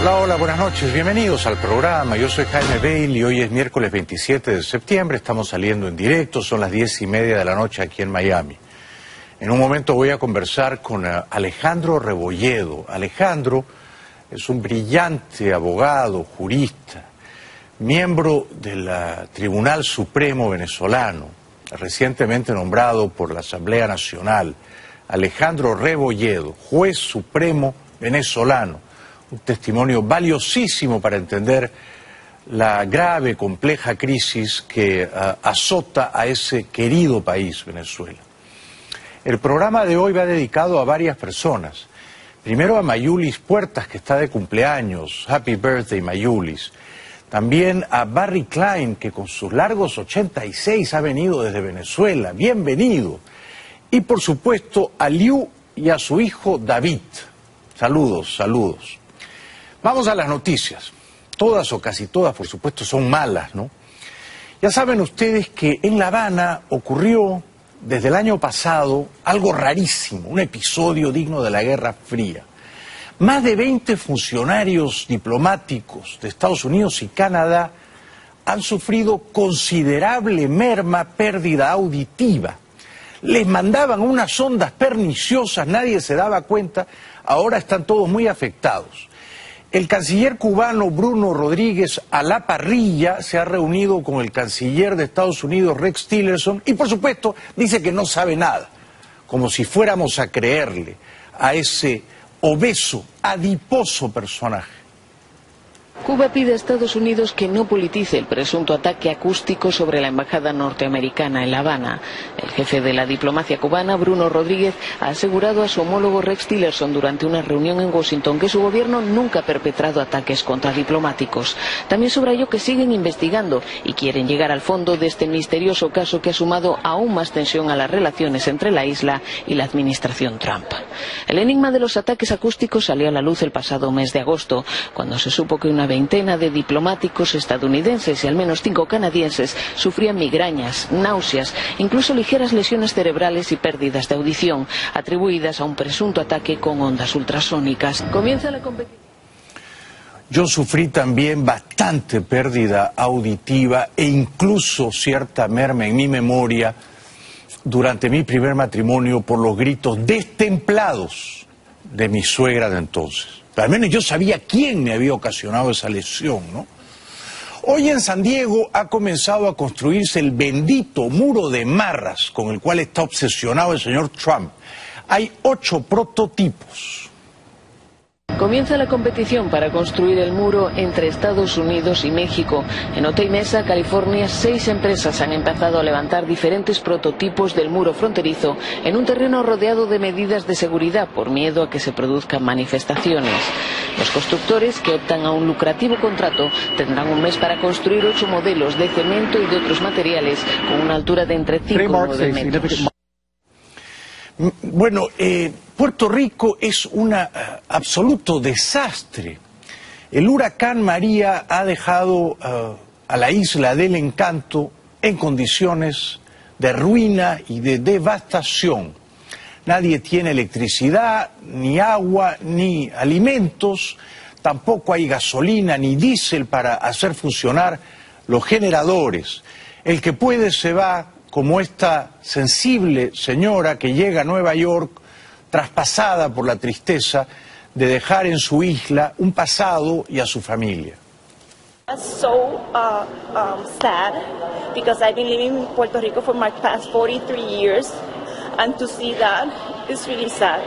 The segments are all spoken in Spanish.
Hola, hola, buenas noches, bienvenidos al programa. Yo soy Jaime Bailey y hoy es miércoles 27 de septiembre, estamos saliendo en directo, son las 10:30 de la noche aquí en Miami. En un momento voy a conversar con Alejandro Rebolledo. Alejandro es un brillante abogado, jurista, miembro del Tribunal Supremo venezolano, recientemente nombrado por la Asamblea Nacional. Alejandro Rebolledo, juez supremo venezolano. Un testimonio valiosísimo para entender la grave, compleja crisis que azota a ese querido país, Venezuela. El programa de hoy va dedicado a varias personas. Primero a Mayulis Puertas, que está de cumpleaños. Happy birthday, Mayulis. También a Barry Klein, que con sus largos 86 ha venido desde Venezuela. Bienvenido. Y por supuesto a Liu y a su hijo David. Saludos, saludos. Vamos a las noticias. Todas o casi todas, por supuesto, son malas, ¿no? Ya saben ustedes que en La Habana ocurrió desde el año pasado algo rarísimo, un episodio digno de la Guerra Fría. Más de 20 funcionarios diplomáticos de Estados Unidos y Canadá han sufrido considerable merma, pérdida auditiva. Les mandaban unas ondas perniciosas, nadie se daba cuenta, ahora están todos muy afectados. El canciller cubano Bruno Rodríguez a la parrilla se ha reunido con el canciller de Estados Unidos Rex Tillerson y por supuesto dice que no sabe nada, como si fuéramos a creerle a ese obeso, adiposo personaje. Cuba pide a Estados Unidos que no politice el presunto ataque acústico sobre la embajada norteamericana en La Habana. El jefe de la diplomacia cubana, Bruno Rodríguez, ha asegurado a su homólogo Rex Tillerson durante una reunión en Washington que su gobierno nunca ha perpetrado ataques contra diplomáticos. También subrayó que siguen investigando y quieren llegar al fondo de este misterioso caso que ha sumado aún más tensión a las relaciones entre la isla y la administración Trump. El enigma de los ataques acústicos salió a la luz el pasado mes de agosto, cuando se supo que una veintena de diplomáticos estadounidenses y al menos 5 canadienses sufrían migrañas, náuseas, incluso ligeras lesiones cerebrales y pérdidas de audición, atribuidas a un presunto ataque con ondas ultrasónicas. Comienza la competición. Yo sufrí también bastante pérdida auditiva e incluso cierta merma en mi memoria durante mi primer matrimonio por los gritos destemplados de mi suegra de entonces. Pero al menos yo sabía quién me había ocasionado esa lesión, ¿no? Hoy en San Diego ha comenzado a construirse el bendito muro de marras con el cual está obsesionado el señor Trump. Hay 8 prototipos. Comienza la competición para construir el muro entre Estados Unidos y México. En Otay Mesa, California, 6 empresas han empezado a levantar diferentes prototipos del muro fronterizo en un terreno rodeado de medidas de seguridad por miedo a que se produzcan manifestaciones. Los constructores, que optan a un lucrativo contrato, tendrán un mes para construir 8 modelos de cemento y de otros materiales con una altura de entre 5 y 9 metros. Bueno, Puerto Rico es un absoluto desastre. El huracán María ha dejado a la isla del Encanto en condiciones de ruina y de devastación. Nadie tiene electricidad, ni agua, ni alimentos, tampoco hay gasolina ni diésel para hacer funcionar los generadores. El que puede se va, como esta sensible señora que llega a Nueva York traspasada por la tristeza de dejar en su isla un pasado y a su familia. So sad because I've been living in Puerto Rico for my past 43 years and to see that is really sad.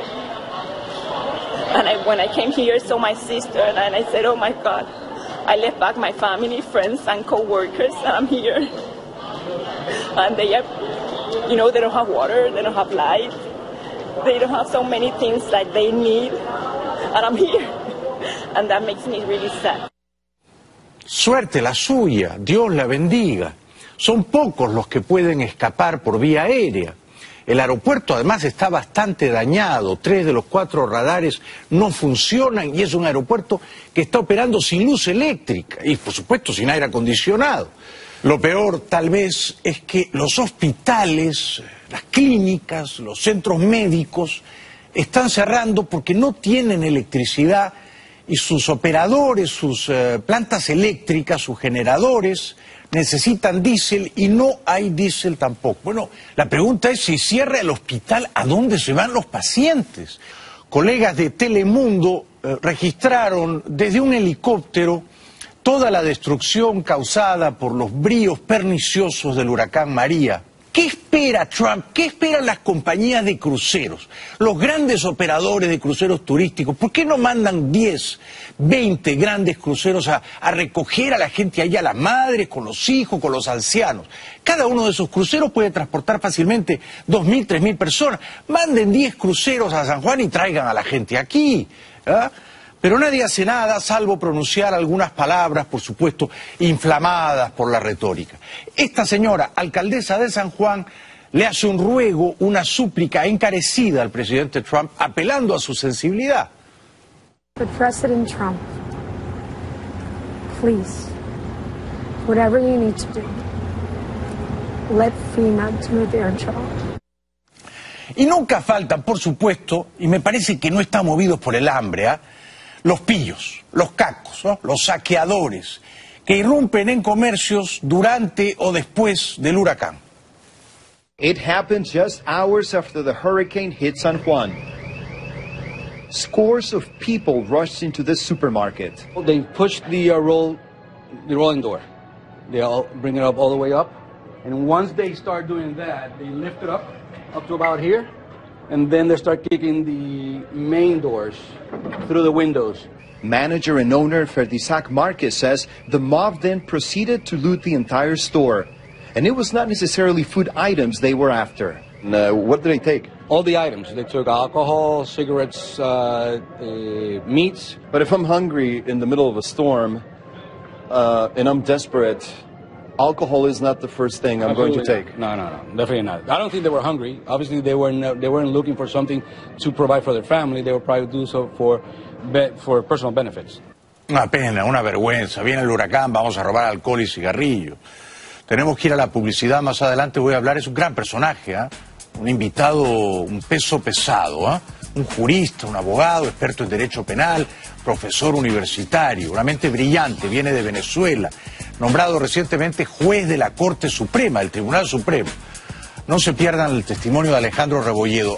And when I came here, saw my sister and I said, oh my God, I left back my family, friends and co-workers and I'm here. And they are, you know, they don't have water, they don't have light, they don't have so many things that they need, and I'm here, and that makes me really sad. Suerte la suya, Dios la bendiga. Son pocos los que pueden escapar por vía aérea. El aeropuerto además está bastante dañado, 3 de los 4 radares no funcionan y es un aeropuerto que está operando sin luz eléctrica y por supuesto sin aire acondicionado. Lo peor tal vez es que los hospitales, las clínicas, los centros médicos están cerrando porque no tienen electricidad y sus operadores, sus plantas eléctricas, sus generadores, necesitan diésel y no hay diésel tampoco. Bueno, la pregunta es, si cierra el hospital, ¿a dónde se van los pacientes? Colegas de Telemundo registraron desde un helicóptero toda la destrucción causada por los bríos perniciosos del huracán María. ¿Qué espera Trump? ¿Qué esperan las compañías de cruceros? Los grandes operadores de cruceros turísticos. ¿Por qué no mandan 10, 20 grandes cruceros a recoger a la gente allá, a las madres, con los hijos, con los ancianos? Cada uno de esos cruceros puede transportar fácilmente 2.000, 3.000 personas. Manden 10 cruceros a San Juan y traigan a la gente aquí, ¿ah? Pero nadie hace nada, salvo pronunciar algunas palabras, por supuesto, inflamadas por la retórica. Esta señora, alcaldesa de San Juan, le hace un ruego, una súplica encarecida al presidente Trump, apelando a su sensibilidad. But President Trump, please, whatever you need to do, let FEMA do their job. Y nunca faltan, por supuesto, y me parece que no están movidos por el hambre, ¿ah? Los pillos, los cacos, ¿no? Los saqueadores, que irrumpen en comercios durante o después del huracán. It happened just hours after the hurricane hit San Juan. Scores of people rushed into this supermarket. They pushed the rolling door. They all bring it up all the way up, and once they start doing that, they lift it up to about here. And then they start kicking the main doors through the windows. Manager and owner Ferdisac Marquez says the mob then proceeded to loot the entire store. And it was not necessarily food items they were after. What did they take? All the items. They took alcohol, cigarettes, meats. But if I'm hungry in the middle of a storm and I'm desperate, alcohol is not the first thing I'm going to take. No, definitely not. I don't think they were hungry. Obviously, they weren't looking for something to provide for their family. They would probably do so for personal benefits. Una pena, una vergüenza. Viene el huracán, vamos a robar alcohol y cigarrillos. Tenemos que ir a la publicidad. Más adelante voy a hablar. Es un gran personaje, ¿eh? Un invitado, un peso pesado, ¿eh? Un jurista, un abogado, experto en derecho penal, profesor universitario, una mente brillante, viene de Venezuela, nombrado recientemente juez de la Corte Suprema, el Tribunal Supremo. No se pierdan el testimonio de Alejandro Rebolledo.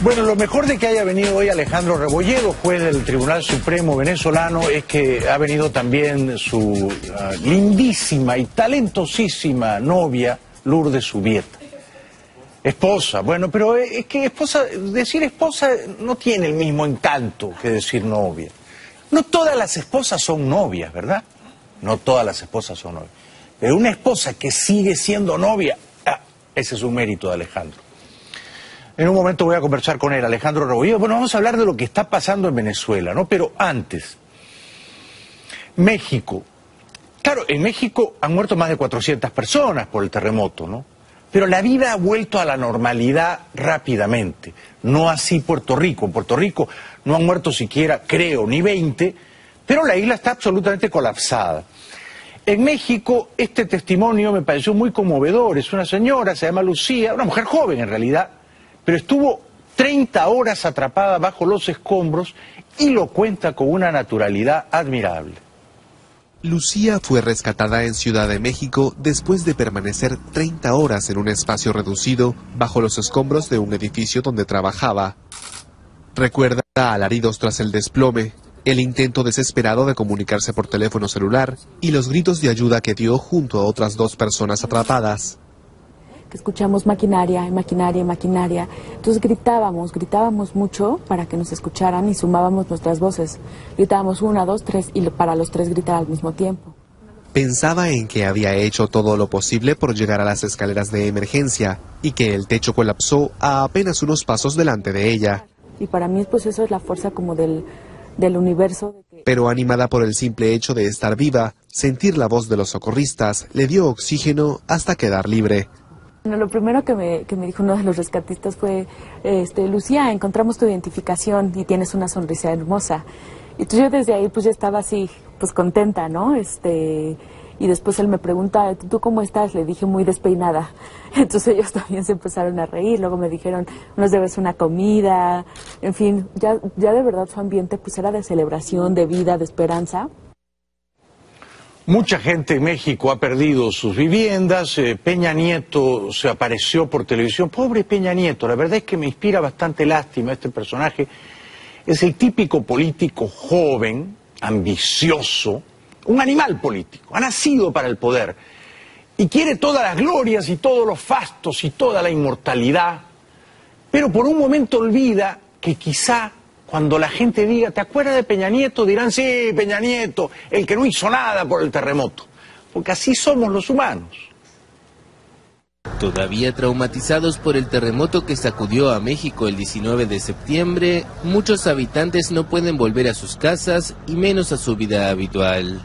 Bueno, lo mejor de que haya venido hoy Alejandro Rebolledo, juez del Tribunal Supremo venezolano, es que ha venido también su lindísima y talentosísima novia, Lourdes Subieta. Esposa, bueno, pero es que esposa, decir esposa no tiene el mismo encanto que decir novia. No todas las esposas son novias, ¿verdad? No todas las esposas son novias. Pero una esposa que sigue siendo novia, ese es un mérito de Alejandro. En un momento voy a conversar con él, Alejandro Rebolledo. Bueno, vamos a hablar de lo que está pasando en Venezuela, ¿no? Pero antes, México. Claro, en México han muerto más de 400 personas por el terremoto, ¿no? Pero la vida ha vuelto a la normalidad rápidamente. No así Puerto Rico. En Puerto Rico no han muerto siquiera, creo, ni 20, pero la isla está absolutamente colapsada. En México este testimonio me pareció muy conmovedor. Es una señora, se llama Lucía, una mujer joven en realidad, pero estuvo 30 horas atrapada bajo los escombros y lo cuenta con una naturalidad admirable. Lucía fue rescatada en Ciudad de México después de permanecer 30 horas en un espacio reducido bajo los escombros de un edificio donde trabajaba. Recuerda alaridos tras el desplome, el intento desesperado de comunicarse por teléfono celular y los gritos de ayuda que dio junto a otras 2 personas atrapadas. Que escuchamos maquinaria, maquinaria, maquinaria. Entonces gritábamos mucho para que nos escucharan y sumábamos nuestras voces. Gritábamos 1, 2, 3 y para los 3 gritar al mismo tiempo. Pensaba en que había hecho todo lo posible por llegar a las escaleras de emergencia y que el techo colapsó a apenas unos pasos delante de ella. Y para mí pues eso es la fuerza como del universo. Pero animada por el simple hecho de estar viva, sentir la voz de los socorristas le dio oxígeno hasta quedar libre. Bueno, lo primero que me dijo uno de los rescatistas fue, Lucía, encontramos tu identificación y tienes una sonrisa hermosa. Y entonces yo desde ahí pues ya estaba así, pues contenta, ¿no? Y después él me pregunta, ¿tú cómo estás? Le dije muy despeinada. Entonces ellos también se empezaron a reír, luego me dijeron, nos debes una comida, en fin, ya de verdad su ambiente pues era de celebración, de vida, de esperanza. Mucha gente en México ha perdido sus viviendas. Peña Nieto se apareció por televisión. Pobre Peña Nieto, la verdad es que me inspira bastante lástima este personaje. Es el típico político joven, ambicioso, un animal político, ha nacido para el poder y quiere todas las glorias y todos los fastos y toda la inmortalidad, pero por un momento olvida que quizá cuando la gente diga, ¿te acuerdas de Peña Nieto? Dirán, sí, Peña Nieto, el que no hizo nada por el terremoto. Porque así somos los humanos. Todavía traumatizados por el terremoto que sacudió a México el 19 de septiembre, muchos habitantes no pueden volver a sus casas y menos a su vida habitual.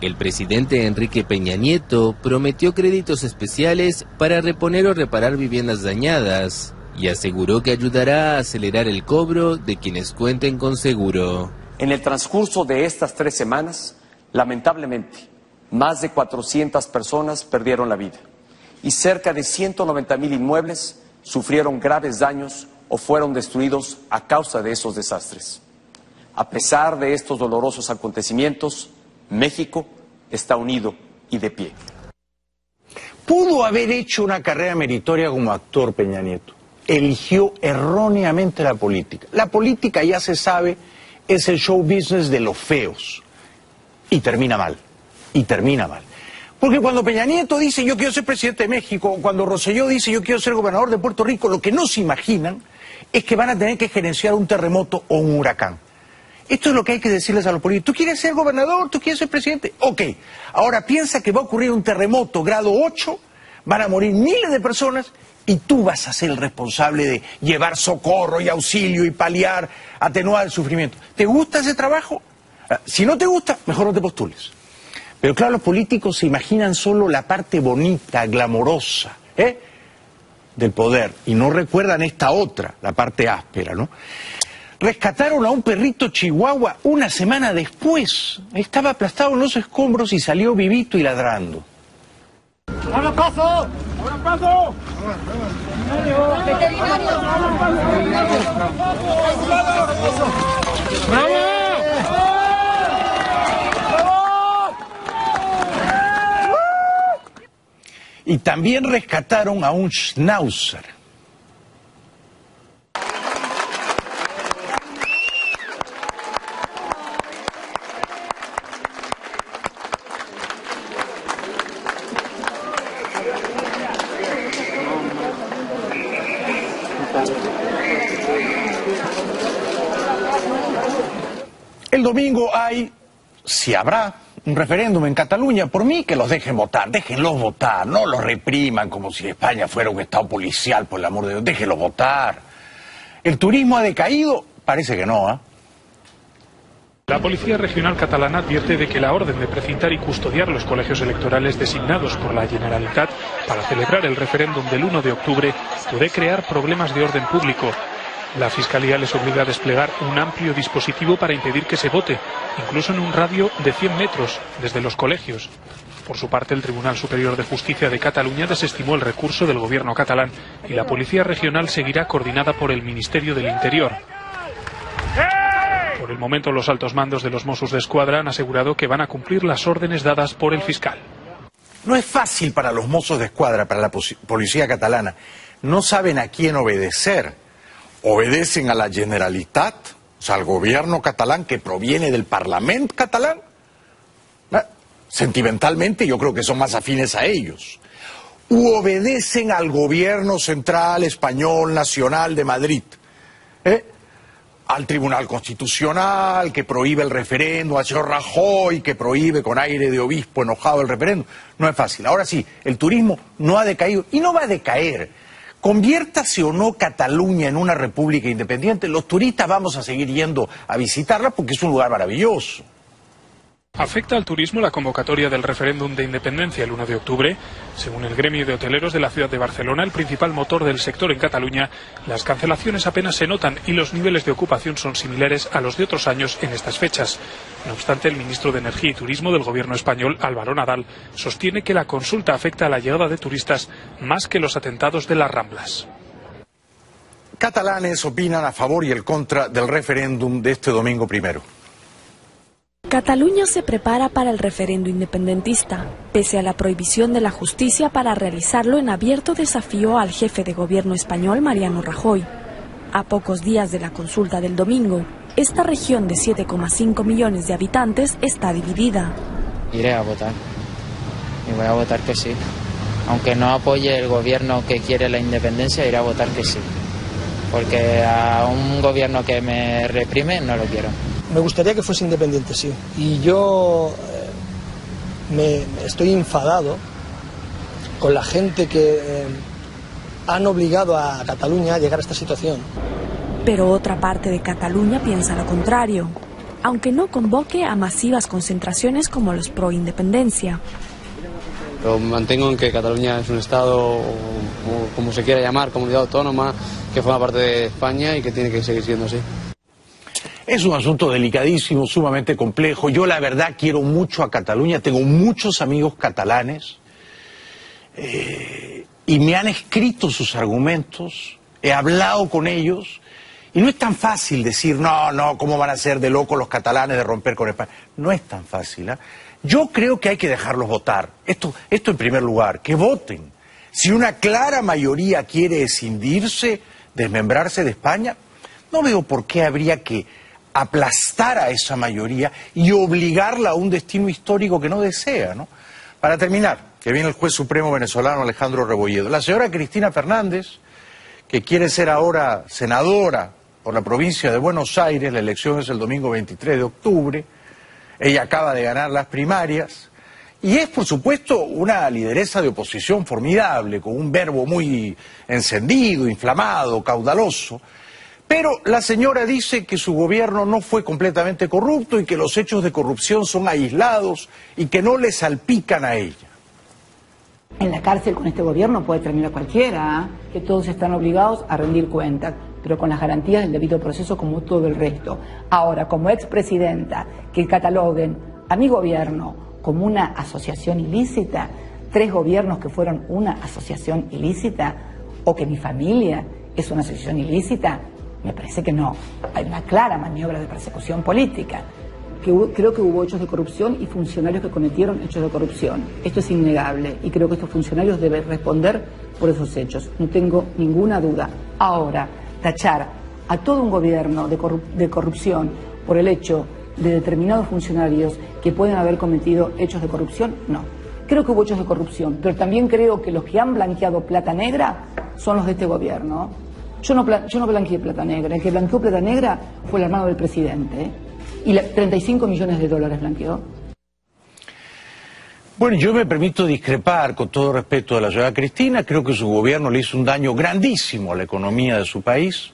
El presidente Enrique Peña Nieto prometió créditos especiales para reponer o reparar viviendas dañadas, y aseguró que ayudará a acelerar el cobro de quienes cuenten con seguro. En el transcurso de estas 3 semanas, lamentablemente, más de 400 personas perdieron la vida y cerca de 190,000 inmuebles sufrieron graves daños o fueron destruidos a causa de esos desastres. A pesar de estos dolorosos acontecimientos, México está unido y de pie. Pudo haber hecho una carrera meritoria como actor Peña Nieto. Eligió erróneamente la política. La política, ya se sabe, es el show business de los feos. Y termina mal. Y termina mal. Porque cuando Peña Nieto dice yo quiero ser presidente de México, o cuando Rosselló dice yo quiero ser gobernador de Puerto Rico, lo que no se imaginan es que van a tener que gerenciar un terremoto o un huracán. Esto es lo que hay que decirles a los políticos. ¿Tú quieres ser gobernador? ¿Tú quieres ser presidente? Ok. Ahora piensa que va a ocurrir un terremoto grado 8, van a morir miles de personas y tú vas a ser el responsable de llevar socorro y auxilio y paliar, atenuar el sufrimiento. ¿Te gusta ese trabajo? Si no te gusta, mejor no te postules. Pero claro, los políticos se imaginan solo la parte bonita, glamorosa, del poder, y no recuerdan esta otra, la parte áspera, ¿no? Rescataron a un perrito chihuahua una semana después. Estaba aplastado en los escombros y salió vivito y ladrando. ¡Abra paso! ¡Abra paso! ¡Bravo! Y también rescataron a un schnauzer. El domingo hay, si habrá, un referéndum en Cataluña. Por mí que los dejen votar, déjenlos votar, no los repriman como si España fuera un estado policial, por el amor de Dios, déjenlos votar. ¿El turismo ha decaído? Parece que no, ¿eh? La Policía Regional Catalana advierte de que la orden de precintar y custodiar los colegios electorales designados por la Generalitat para celebrar el referéndum del 1 de octubre puede crear problemas de orden público. La Fiscalía les obliga a desplegar un amplio dispositivo para impedir que se vote, incluso en un radio de 100 metros desde los colegios. Por su parte, el Tribunal Superior de Justicia de Cataluña desestimó el recurso del gobierno catalán y la Policía Regional seguirá coordinada por el Ministerio del Interior. Por el momento, los altos mandos de los Mossos d'Esquadra han asegurado que van a cumplir las órdenes dadas por el fiscal. No es fácil para los Mossos d'Esquadra, para la policía catalana. No saben a quién obedecer. Obedecen a la Generalitat, o sea, al gobierno catalán que proviene del Parlamento catalán. Sentimentalmente yo creo que son más afines a ellos. U obedecen al gobierno central español nacional de Madrid. Al Tribunal Constitucional que prohíbe el referéndum, al señor Rajoy que prohíbe con aire de obispo enojado el referéndum. No es fácil. Ahora sí, el turismo no ha decaído y no va a decaer. Conviértase o no Cataluña en una república independiente, los turistas vamos a seguir yendo a visitarla porque es un lugar maravilloso. ¿Afecta al turismo la convocatoria del referéndum de independencia el 1 de octubre? Según el gremio de hoteleros de la ciudad de Barcelona, el principal motor del sector en Cataluña, las cancelaciones apenas se notan y los niveles de ocupación son similares a los de otros años en estas fechas. No obstante, el ministro de Energía y Turismo del gobierno español, Álvaro Nadal, sostiene que la consulta afecta a la llegada de turistas más que los atentados de las Ramblas. Catalanes opinan a favor y en contra del referéndum de este domingo primero. Cataluña se prepara para el referendo independentista, pese a la prohibición de la justicia para realizarlo en abierto desafío al jefe de gobierno español Mariano Rajoy. A pocos días de la consulta del domingo, esta región de 7,5 millones de habitantes está dividida. Iré a votar y voy a votar que sí. Aunque no apoye el gobierno que quiere la independencia, iré a votar que sí. Porque a un gobierno que me reprime no lo quiero. Me gustaría que fuese independiente, sí. Y yo me estoy enfadado con la gente que han obligado a Cataluña a llegar a esta situación. Pero otra parte de Cataluña piensa lo contrario, aunque no convoque a masivas concentraciones como los pro independencia. Lo mantengo en que Cataluña es un estado, o como se quiera llamar, comunidad autónoma, que forma parte de España y que tiene que seguir siendo así. Es un asunto delicadísimo, sumamente complejo. Yo la verdad quiero mucho a Cataluña, tengo muchos amigos catalanes y me han escrito sus argumentos, he hablado con ellos y no es tan fácil decir, no, ¿cómo van a ser de locos los catalanes de romper con España? No es tan fácil, ¿eh? Yo creo que hay que dejarlos votar, esto en primer lugar, que voten. Si una clara mayoría quiere escindirse, desmembrarse de España, no veo por qué habría que aplastar a esa mayoría y obligarla a un destino histórico que no desea, ¿no? Para terminar, que viene el juez supremo venezolano Alejandro Rebolledo. La señora Cristina Fernández, que quiere ser ahora senadora por la provincia de Buenos Aires, la elección es el domingo 23 de octubre, ella acaba de ganar las primarias, y es por supuesto una lideresa de oposición formidable, con un verbo muy encendido, inflamado, caudaloso. Pero la señora dice que su gobierno no fue completamente corrupto y que los hechos de corrupción son aislados y que no le salpican a ella. En la cárcel con este gobierno puede terminar cualquiera, que todos están obligados a rendir cuentas, pero con las garantías del debido proceso como todo el resto. Ahora, como expresidenta, que cataloguen a mi gobierno como una asociación ilícita, 3 gobiernos que fueron una asociación ilícita, o que mi familia es una asociación ilícita, me parece que no. Hay una clara maniobra de persecución política. Creo que hubo hechos de corrupción y funcionarios que cometieron hechos de corrupción. Esto es innegable y creo que estos funcionarios deben responder por esos hechos. No tengo ninguna duda. Ahora, tachar a todo un gobierno de corrupción por el hecho de determinados funcionarios que pueden haber cometido hechos de corrupción, no. Creo que hubo hechos de corrupción, pero también creo que los que han blanqueado plata negra son los de este gobierno. Yo no blanqueé plata negra, el que blanqueó plata negra fue el hermano del presidente, y 35 millones de dólares blanqueó. Bueno, yo me permito discrepar con todo respeto de la señora Cristina. Creo que su gobierno le hizo un daño grandísimo a la economía de su país.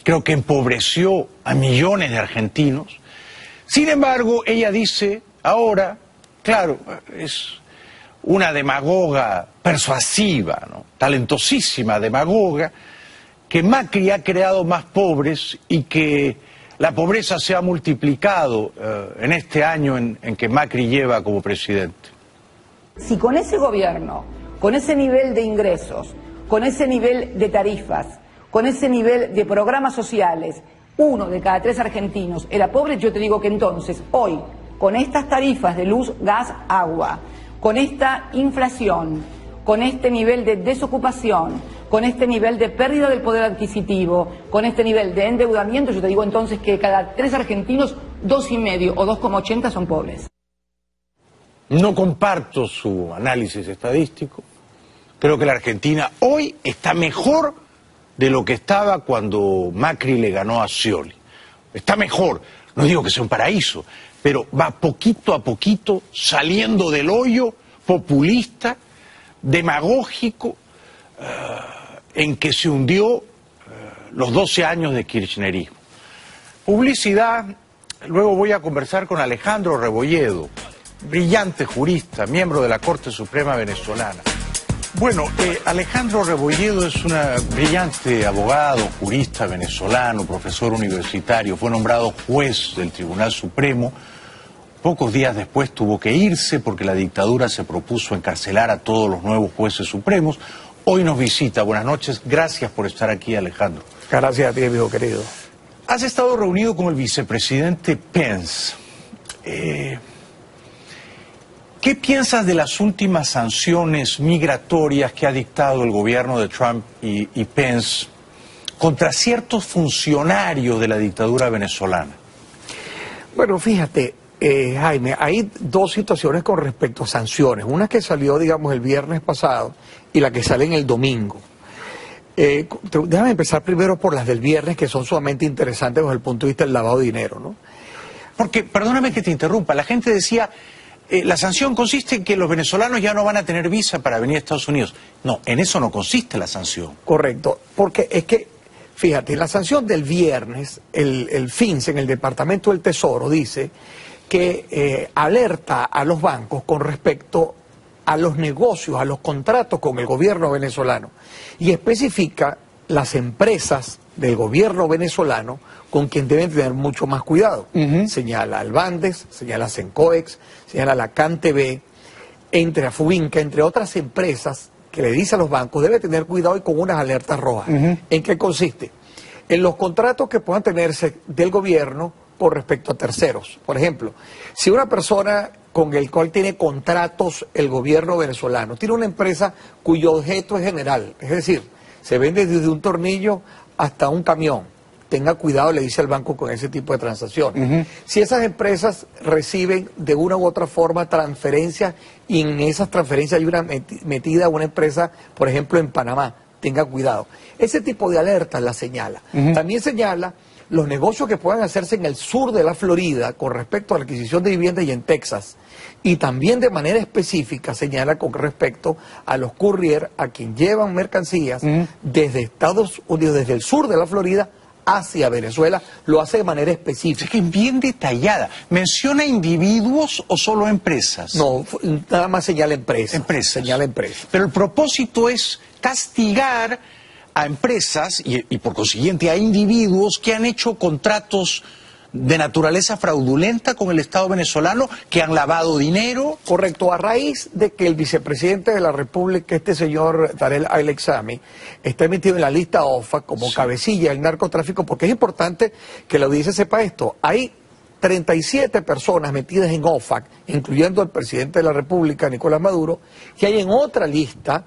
Creo que empobreció a millones de argentinos. Sin embargo, ella dice ahora, claro, es una demagoga persuasiva, ¿no? Talentosísima demagoga, que Macri ha creado más pobres y que la pobreza se ha multiplicado en este año en que Macri lleva como presidente. Si con ese gobierno, con ese nivel de ingresos, con ese nivel de tarifas, con ese nivel de programas sociales, 1 de cada 3 argentinos era pobre, yo te digo que entonces, hoy, con estas tarifas de luz, gas, agua, con esta inflación, con este nivel de desocupación, con este nivel de pérdida del poder adquisitivo, con este nivel de endeudamiento, yo te digo entonces que cada 3 argentinos, 2,5 o 2,80 son pobres. No comparto su análisis estadístico. Creo que la Argentina hoy está mejor de lo que estaba cuando Macri le ganó a Scioli. Está mejor, no digo que sea un paraíso, pero va poquito a poquito saliendo del hoyo populista, demagógico, en que se hundió los 12 años de kirchnerismo. Publicidad, luego voy a conversar con Alejandro Rebolledo, brillante jurista, miembro de la Corte Suprema venezolana. Bueno, Alejandro Rebolledo es un brillante abogado, jurista venezolano, profesor universitario, fue nombrado juez del Tribunal Supremo. Pocos días después tuvo que irse porque la dictadura se propuso encarcelar a todos los nuevos jueces supremos. Hoy nos visita. Buenas noches, gracias por estar aquí, Alejandro. Gracias a ti, amigo querido. Has estado reunido con el vicepresidente Pence. ¿Qué piensas de las últimas sanciones migratorias que ha dictado el gobierno de Trump y Pence contra ciertos funcionarios de la dictadura venezolana? Bueno, fíjate, Jaime, hay dos situaciones con respecto a sanciones. Una que salió, digamos, el viernes pasado y la que sale en el domingo. Déjame empezar primero por las del viernes, que son sumamente interesantes desde el punto de vista del lavado de dinero, ¿no? Porque, perdóname que te interrumpa, la gente decía... la sanción consiste en que los venezolanos ya no van a tener visa para venir a Estados Unidos. No, en eso no consiste la sanción. Correcto, porque es que, fíjate, la sanción del viernes, el FINSE en el Departamento del Tesoro dice que alerta a los bancos con respecto a los negocios, a los contratos con el gobierno venezolano y especifica las empresas del gobierno venezolano con quien deben tener mucho más cuidado. Señala al Bandes, señala a Sencoex, señala a la CanTV, entre a Fubinca, entre otras empresas que le dice a los bancos, debe tener cuidado y con unas alertas rojas. ¿En qué consiste? En los contratos que puedan tenerse del gobierno con respecto a terceros. Por ejemplo, si una persona con el cual tiene contratos el gobierno venezolano, tiene una empresa cuyo objeto es general, es decir, se vende desde un tornillo hasta un camión, tenga cuidado, le dice al banco, con ese tipo de transacciones. Si esas empresas reciben de una u otra forma transferencias y en esas transferencias hay una metida una empresa, por ejemplo, en Panamá, tenga cuidado. Ese tipo de alertas la señala. También señala los negocios que puedan hacerse en el sur de la Florida con respecto a la adquisición de viviendas y en Texas. Y también de manera específica señala con respecto a los courier, a quien llevan mercancías desde Estados Unidos, desde el sur de la Florida, hacia Venezuela, lo hace de manera específica. Es que es bien detallada. ¿Menciona individuos o solo empresas? No, nada más señala empresas. Empresas. Señala empresas. Pero el propósito es castigar a empresas y por consiguiente a individuos que han hecho contratos de naturaleza fraudulenta con el Estado venezolano, que han lavado dinero. Correcto, a raíz de que el vicepresidente de la República, este señor Tarek El-Aissami, está metido en la lista OFAC como cabecilla del narcotráfico, porque es importante que la audiencia sepa esto. Hay 37 personas metidas en OFAC, incluyendo el presidente de la República, Nicolás Maduro, que hay en otra lista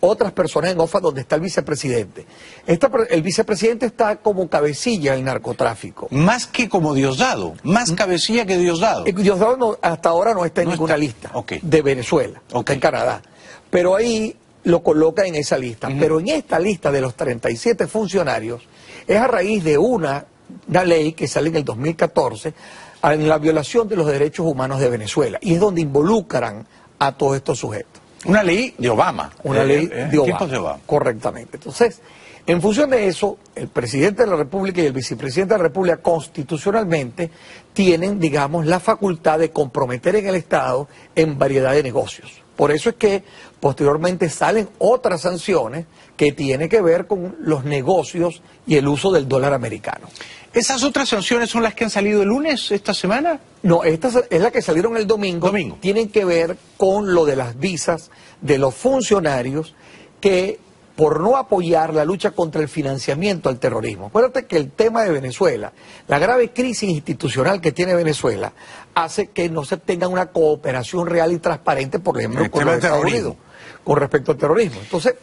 otras personas en OFAC donde está el vicepresidente. El vicepresidente está como cabecilla del narcotráfico. Más que como Diosdado, más cabecilla que Diosdado. Diosdado hasta ahora no está en ninguna lista de Venezuela, está en Canadá. Pero ahí lo coloca en esa lista. Pero en esta lista de los 37 funcionarios es a raíz de una ley que sale en el 2014 en la violación de los derechos humanos de Venezuela. Y es donde involucran a todos estos sujetos. Una ley de Obama. Una ley de Obama. Correctamente. Entonces, en función de eso, el presidente de la República y el vicepresidente de la República constitucionalmente tienen, digamos, la facultad de comprometer en el Estado en variedad de negocios. Por eso es que posteriormente salen otras sanciones que tienen que ver con los negocios y el uso del dólar americano. ¿Esas otras sanciones son las que han salido el lunes, esta semana? No, esta es la que salieron el domingo. Tienen que ver con lo de las visas de los funcionarios que, por no apoyar la lucha contra el financiamiento al terrorismo. Acuérdate que el tema de Venezuela, la grave crisis institucional que tiene Venezuela, hace que no se tenga una cooperación real y transparente, por ejemplo, con los Estados Unidos, con respecto al terrorismo. Entonces,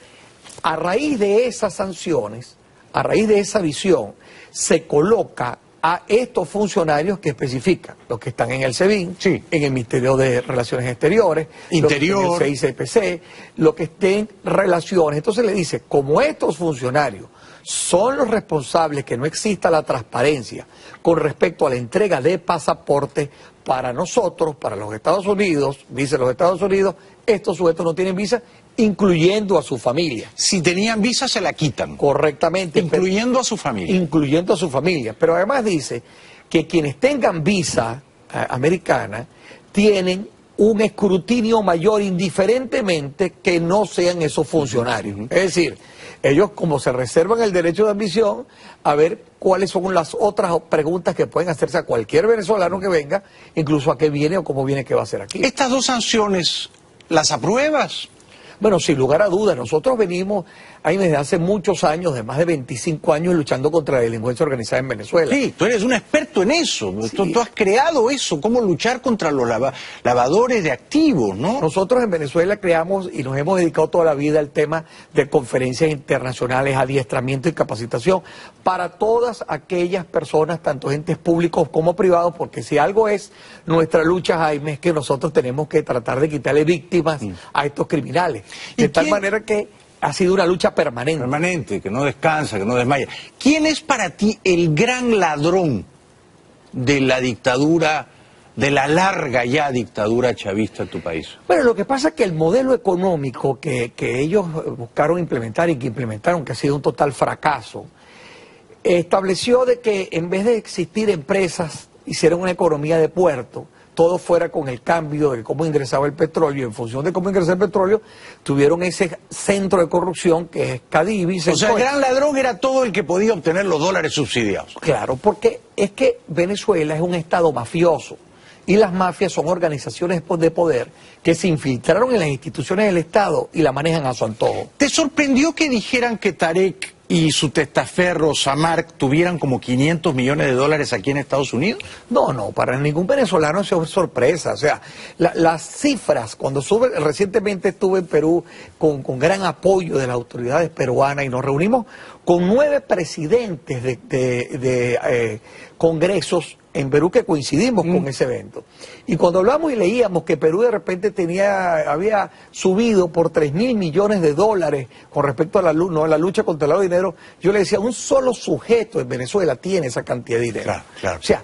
a raíz de esas sanciones, a raíz de esa visión, se coloca a estos funcionarios que especifican, los que están en el SEBIN, en el Ministerio de Relaciones Exteriores, Interior, los que estén en el CICPC, los que estén en relaciones. Entonces le dice, como estos funcionarios son los responsables que no exista la transparencia con respecto a la entrega de pasaportes para nosotros, para los Estados Unidos, dice los Estados Unidos, estos sujetos no tienen visa, incluyendo a su familia. Si tenían visa se la quitan. Correctamente. Incluyendo a su familia. Incluyendo a su familia. Pero además dice que quienes tengan visa americana tienen un escrutinio mayor indiferentemente que no sean esos funcionarios. Es decir, ellos como se reservan el derecho de admisión, a ver cuáles son las otras preguntas que pueden hacerse a cualquier venezolano que venga, incluso a qué viene o cómo viene que va a ser aquí. ¿Estas dos sanciones las apruebas? Bueno, sin lugar a dudas, nosotros venimos ahí desde hace muchos años, de más de 25 años, luchando contra la delincuencia organizada en Venezuela. Sí, tú eres un experto en eso, sí. Tú has creado eso, cómo luchar contra los lavadores de activos, ¿no? Nosotros en Venezuela creamos y nos hemos dedicado toda la vida al tema de conferencias internacionales, adiestramiento y capacitación para todas aquellas personas, tanto entes públicos como privados, porque si algo es nuestra lucha, Jaime, es que nosotros tenemos que tratar de quitarle víctimas a estos criminales. De tal manera que ha sido una lucha permanente. Permanente, que no descansa, que no desmaya. ¿Quién es para ti el gran ladrón de la dictadura, de la larga ya dictadura chavista en tu país? Bueno, lo que pasa es que el modelo económico que ellos buscaron implementar y que implementaron, que ha sido un total fracaso, estableció de que en vez de existir empresas, hicieron una economía de puerto, todo fuera con el cambio de cómo ingresaba el petróleo, y en función de cómo ingresaba el petróleo, tuvieron ese centro de corrupción que es Cadivi. O sea, el gran ladrón era todo el que podía obtener los dólares subsidiados. Claro, porque es que Venezuela es un estado mafioso, y las mafias son organizaciones de poder que se infiltraron en las instituciones del Estado y la manejan a su antojo. ¿Te sorprendió que dijeran que Tarek y su testaferro Samark tuvieran como 500 millones de dólares aquí en Estados Unidos? No, no, para ningún venezolano eso es sorpresa. O sea, las cifras, cuando recientemente estuve en Perú con gran apoyo de las autoridades peruanas y nos reunimos con 9 presidentes de congresos en Perú que coincidimos con ese evento. Y cuando hablamos y leíamos que Perú de repente había subido por 3.000 millones de dólares con respecto a la lucha contra el lavado de dinero, yo le decía, un solo sujeto en Venezuela tiene esa cantidad de dinero. Claro, claro. O sea,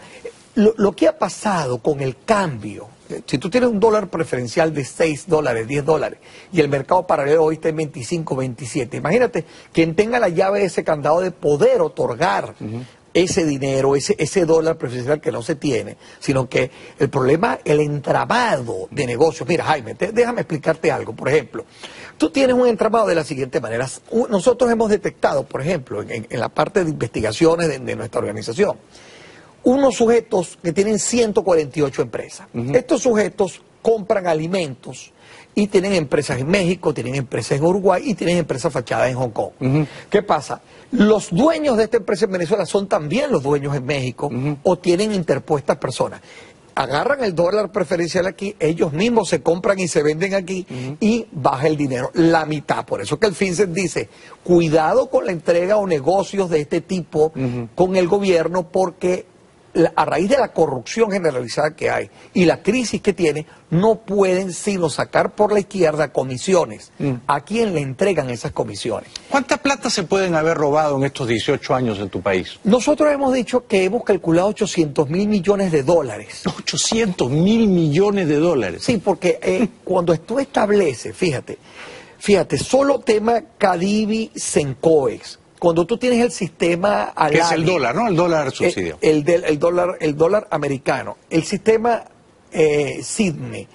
lo que ha pasado con el cambio, si tú tienes un dólar preferencial de 6 dólares, 10 dólares, y el mercado paralelo hoy está en 25, 27, imagínate quien tenga la llave de ese candado de poder otorgar ese dinero, ese dólar preferencial que no se tiene, sino que el problema, el entramado de negocios. Mira, Jaime, déjame explicarte algo. Por ejemplo, tú tienes un entramado de la siguiente manera. Nosotros hemos detectado, por ejemplo, en la parte de investigaciones de nuestra organización, unos sujetos que tienen 148 empresas. Estos sujetos compran alimentos y tienen empresas en México, tienen empresas en Uruguay y tienen empresas fachadas en Hong Kong. ¿Qué pasa? Los dueños de esta empresa en Venezuela son también los dueños en México o tienen interpuestas personas. Agarran el dólar preferencial aquí, ellos mismos se compran y se venden aquí y baja el dinero, la mitad. Por eso que el FinCEN dice, cuidado con la entrega o negocios de este tipo con el gobierno, porque a raíz de la corrupción generalizada que hay y la crisis que tiene, no pueden sino sacar por la izquierda comisiones. ¿A quién le entregan esas comisiones? ¿Cuánta plata se pueden haber robado en estos 18 años en tu país? Nosotros hemos dicho que hemos calculado 800.000 millones de dólares. 800.000 millones de dólares. Sí, porque cuando tú estableces, fíjate, solo tema Cadivi, Sencoex, cuando tú tienes el sistema ALADI, que es el dólar, ¿no? El dólar subsidio. El dólar americano, el sistema SIDME,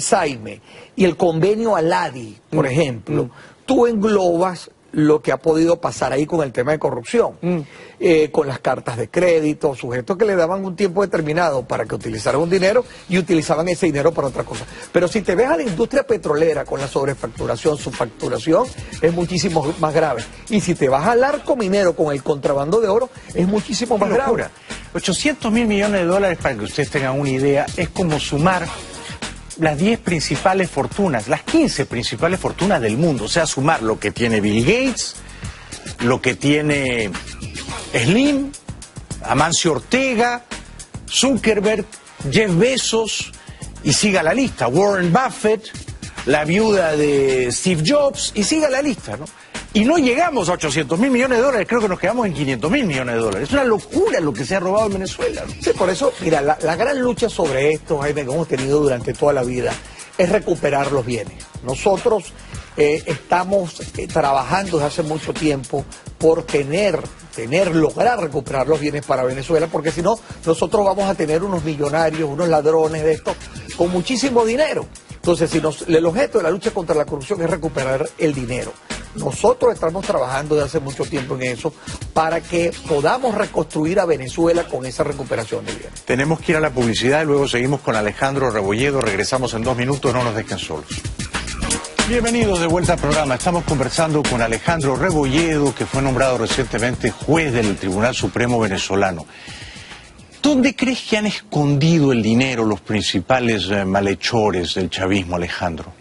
SAIME y el convenio ALADI, por ejemplo, tú englobas lo que ha podido pasar ahí con el tema de corrupción, con las cartas de crédito, sujetos que le daban un tiempo determinado para que utilizaran un dinero y utilizaban ese dinero para otra cosa. Pero si te ves a la industria petrolera con la sobrefacturación, subfacturación, es muchísimo más grave. Y si te vas al arco minero con el contrabando de oro, es muchísimo más grave. 800.000 millones de dólares, para que ustedes tengan una idea, es como sumar las 10 principales fortunas, las 15 principales fortunas del mundo. O sea, sumar lo que tiene Bill Gates, lo que tiene Slim, Amancio Ortega, Zuckerberg, Jeff Bezos, y siga la lista, Warren Buffett, la viuda de Steve Jobs, y siga la lista, ¿no? Y no llegamos a 800.000 millones de dólares, creo que nos quedamos en 500.000 millones de dólares. Es una locura lo que se ha robado en Venezuela, ¿no? Sí, por eso, mira, la gran lucha sobre esto, Jaime, que hemos tenido durante toda la vida, es recuperar los bienes. Nosotros estamos trabajando desde hace mucho tiempo por lograr recuperar los bienes para Venezuela, porque si no, nosotros vamos a tener unos millonarios, unos ladrones de esto, con muchísimo dinero. Entonces, el objeto de la lucha contra la corrupción es recuperar el dinero. Nosotros estamos trabajando desde hace mucho tiempo en eso para que podamos reconstruir a Venezuela con esa recuperación de bienes. Tenemos que ir a la publicidad y luego seguimos con Alejandro Rebolledo. Regresamos en 2 minutos, no nos dejen solos. Bienvenidos de vuelta al programa. Estamos conversando con Alejandro Rebolledo, que fue nombrado recientemente juez del Tribunal Supremo venezolano. ¿Dónde crees que han escondido el dinero los principales malhechores del chavismo, Alejandro?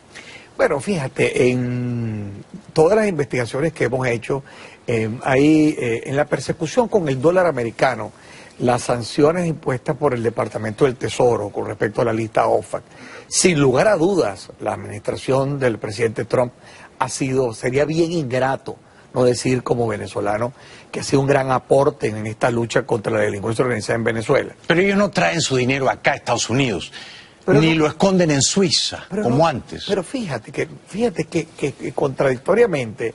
Bueno, fíjate, en todas las investigaciones que hemos hecho, en la persecución con el dólar americano, las sanciones impuestas por el Departamento del Tesoro con respecto a la lista OFAC, sin lugar a dudas, la administración del presidente Trump sería bien ingrato no decir como venezolano que ha sido un gran aporte en esta lucha contra la delincuencia organizada en Venezuela. Pero ellos no traen su dinero acá a Estados Unidos, ni lo esconden en Suiza, como antes. Pero fíjate que contradictoriamente,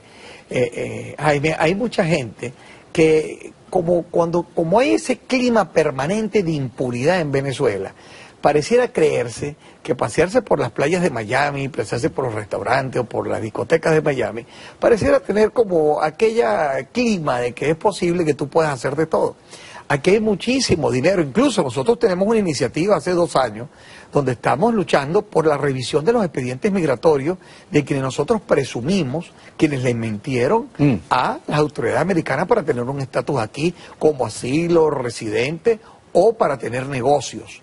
Jaime, hay mucha gente que como hay ese clima permanente de impunidad en Venezuela, pareciera creerse que pasearse por las playas de Miami, pasearse por los restaurantes o por las discotecas de Miami, pareciera tener como aquella clima de que es posible que tú puedas hacer de todo. Aquí hay muchísimo dinero, incluso nosotros tenemos una iniciativa hace 2 años donde estamos luchando por la revisión de los expedientes migratorios de quienes nosotros presumimos, quienes le mintieron a las autoridades americanas para tener un estatus aquí como asilo, residente o para tener negocios.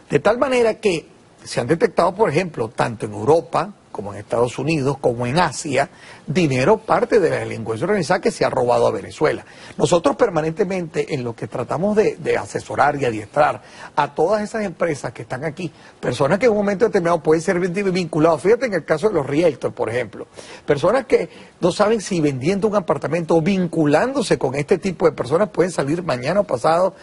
De tal manera que se han detectado, por ejemplo, tanto en Europa como en Estados Unidos, como en Asia, dinero parte de la delincuencia organizada que se ha robado a Venezuela. Nosotros permanentemente en lo que tratamos de asesorar y adiestrar a todas esas empresas que están aquí, personas que en un momento determinado pueden ser vinculados, fíjate en el caso de los realtors, por ejemplo, personas que no saben si vendiendo un apartamento o vinculándose con este tipo de personas pueden salir mañana o pasado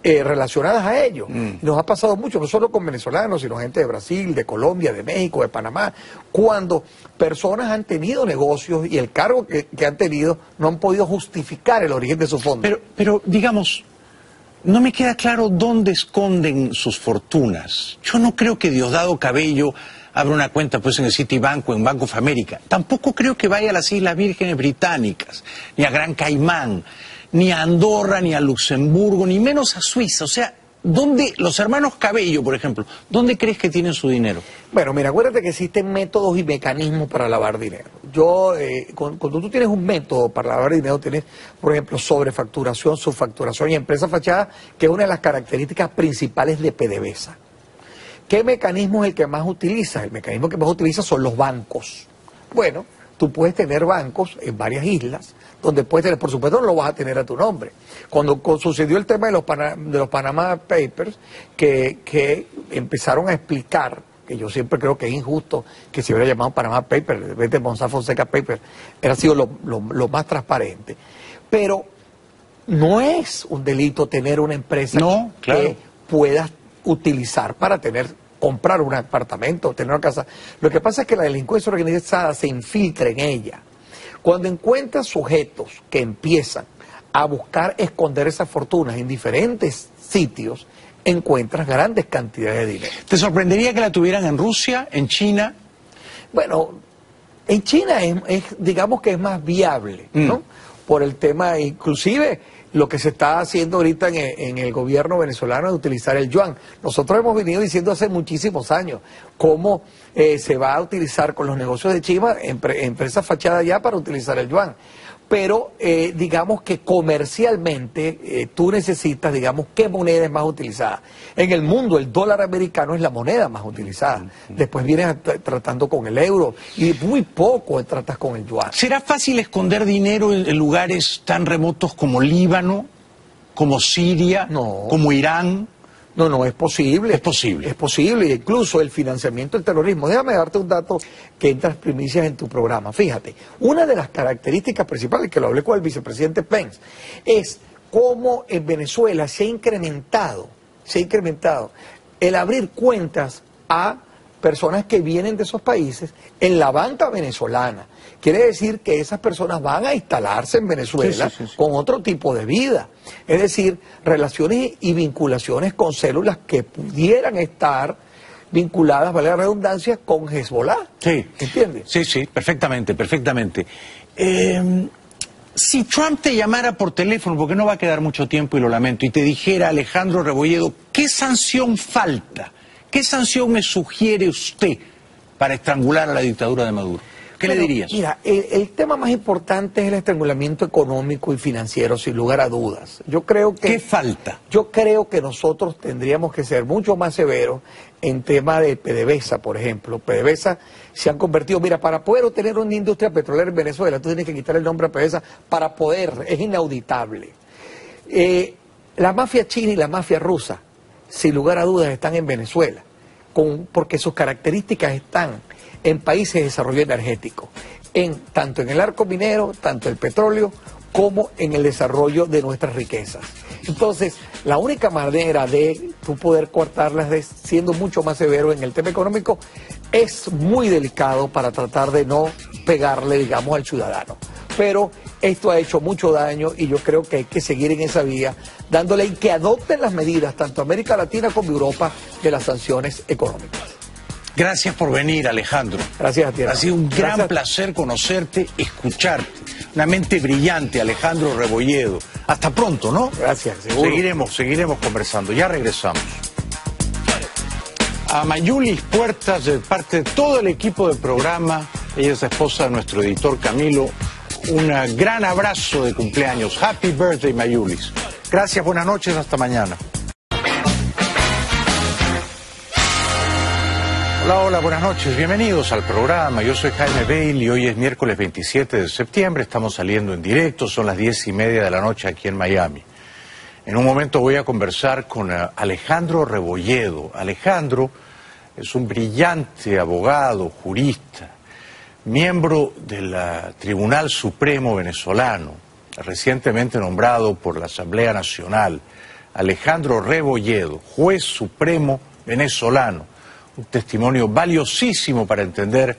relacionadas a ellos. Y nos ha pasado mucho, no solo con venezolanos, sino gente de Brasil, de Colombia, de México, de Panamá, cuando personas han tenido negocios y el cargo que han tenido no han podido justificar el origen de su fondo. Pero digamos, no me queda claro dónde esconden sus fortunas. Yo no creo que Diosdado Cabello abra una cuenta pues en el Citibank o en Bank of America. Tampoco creo que vaya a las Islas Vírgenes Británicas, ni a Gran Caimán, ni a Andorra, ni a Luxemburgo, ni menos a Suiza. O sea, ¿dónde, los hermanos Cabello, por ejemplo, dónde crees que tienen su dinero? Bueno, mira, acuérdate que existen métodos y mecanismos para lavar dinero. Cuando tú tienes un método para lavar dinero, tienes, por ejemplo, sobrefacturación, subfacturación y empresa fachada, que es una de las características principales de PDVSA. ¿Qué mecanismo es el que más utiliza? El mecanismo que más utiliza son los bancos. Bueno, tú puedes tener bancos en varias islas, donde puedes tener, por supuesto no lo vas a tener a tu nombre. Cuando sucedió el tema de los Panama Papers, que empezaron a explicar, que yo siempre creo que es injusto que se hubiera llamado Panama Papers, en vez de Mossack Fonseca Papers, hubiera sido lo más transparente. Pero no es un delito tener una empresa que puedas utilizar para comprar un apartamento, tener una casa. Lo que pasa es que la delincuencia organizada se infiltra en ella. Cuando encuentras sujetos que empiezan a buscar esconder esas fortunas en diferentes sitios, encuentras grandes cantidades de dinero. ¿Te sorprendería que la tuvieran en Rusia, en China? Bueno, en China digamos que es más viable, ¿no? Por el tema, inclusive lo que se está haciendo ahorita en el gobierno venezolano es utilizar el yuan. Nosotros hemos venido diciendo hace muchísimos años cómo se va a utilizar con los negocios de China, empresas fachadas ya para utilizar el yuan. Pero digamos que comercialmente tú necesitas, digamos, ¿qué moneda es más utilizada? En el mundo el dólar americano es la moneda más utilizada. Después vienes tratando con el euro y muy poco tratas con el yuan. ¿Será fácil esconder dinero en lugares tan remotos como Líbano, como Siria, como Irán? No, es posible. Es posible. Es posible, incluso el financiamiento del terrorismo. Déjame darte un dato que entras primicias en tu programa. Fíjate, una de las características principales, que lo hablé con el vicepresidente Pence, es cómo en Venezuela se ha incrementado el abrir cuentas a personas que vienen de esos países en la banca venezolana. Quiere decir que esas personas van a instalarse en Venezuela con otro tipo de vida. Es decir, relaciones y vinculaciones con células que pudieran estar vinculadas, vale la redundancia, con Hezbollah. Sí. ¿Entiendes? Sí, perfectamente. Si Trump te llamara por teléfono, porque no va a quedar mucho tiempo y lo lamento, y te dijera, Alejandro Rebolledo, ¿qué sanción falta? ¿Qué sanción me sugiere usted para estrangular a la dictadura de Maduro? ¿Qué le dirías? Mira, el tema más importante es el estrangulamiento económico y financiero, sin lugar a dudas. Yo creo que... ¿Qué falta? Yo creo que nosotros tendríamos que ser mucho más severos en tema de PDVSA, por ejemplo. PDVSA se han convertido, mira, para poder obtener una industria petrolera en Venezuela, tú tienes que quitar el nombre a PDVSA para poder, es inauditable. La mafia china y la mafia rusa, sin lugar a dudas, están en Venezuela, porque sus características están en países de desarrollo energético, tanto en el arco minero, tanto el petróleo, como en el desarrollo de nuestras riquezas. Entonces, la única manera de tú poder cortarlas es siendo mucho más severo en el tema económico. Es muy delicado para tratar de no pegarle, digamos, al ciudadano. Pero esto ha hecho mucho daño y yo creo que hay que seguir en esa vía, dándole y que adopten las medidas, tanto América Latina como Europa, de las sanciones económicas. Gracias por venir, Alejandro. Gracias a ti. Ha sido un gran placer conocerte, escucharte. Una mente brillante, Alejandro Rebolledo. Hasta pronto, ¿no? Gracias, seguro. Seguiremos conversando. Ya regresamos. A Mayulis Puertas, de parte de todo el equipo del programa, ella es la esposa de nuestro editor Camilo, un gran abrazo de cumpleaños. Happy birthday, Mayulis. Gracias, buenas noches, hasta mañana. Hola, buenas noches, bienvenidos al programa. Yo soy Jaime Bailey y hoy es miércoles 27 de septiembre, estamos saliendo en directo, son las 10:30 de la noche aquí en Miami. En un momento voy a conversar con Alejandro Rebolledo. Alejandro es un brillante abogado, jurista, miembro del Tribunal Supremo venezolano, recientemente nombrado por la Asamblea Nacional. Alejandro Rebolledo, juez supremo venezolano. Un testimonio valiosísimo para entender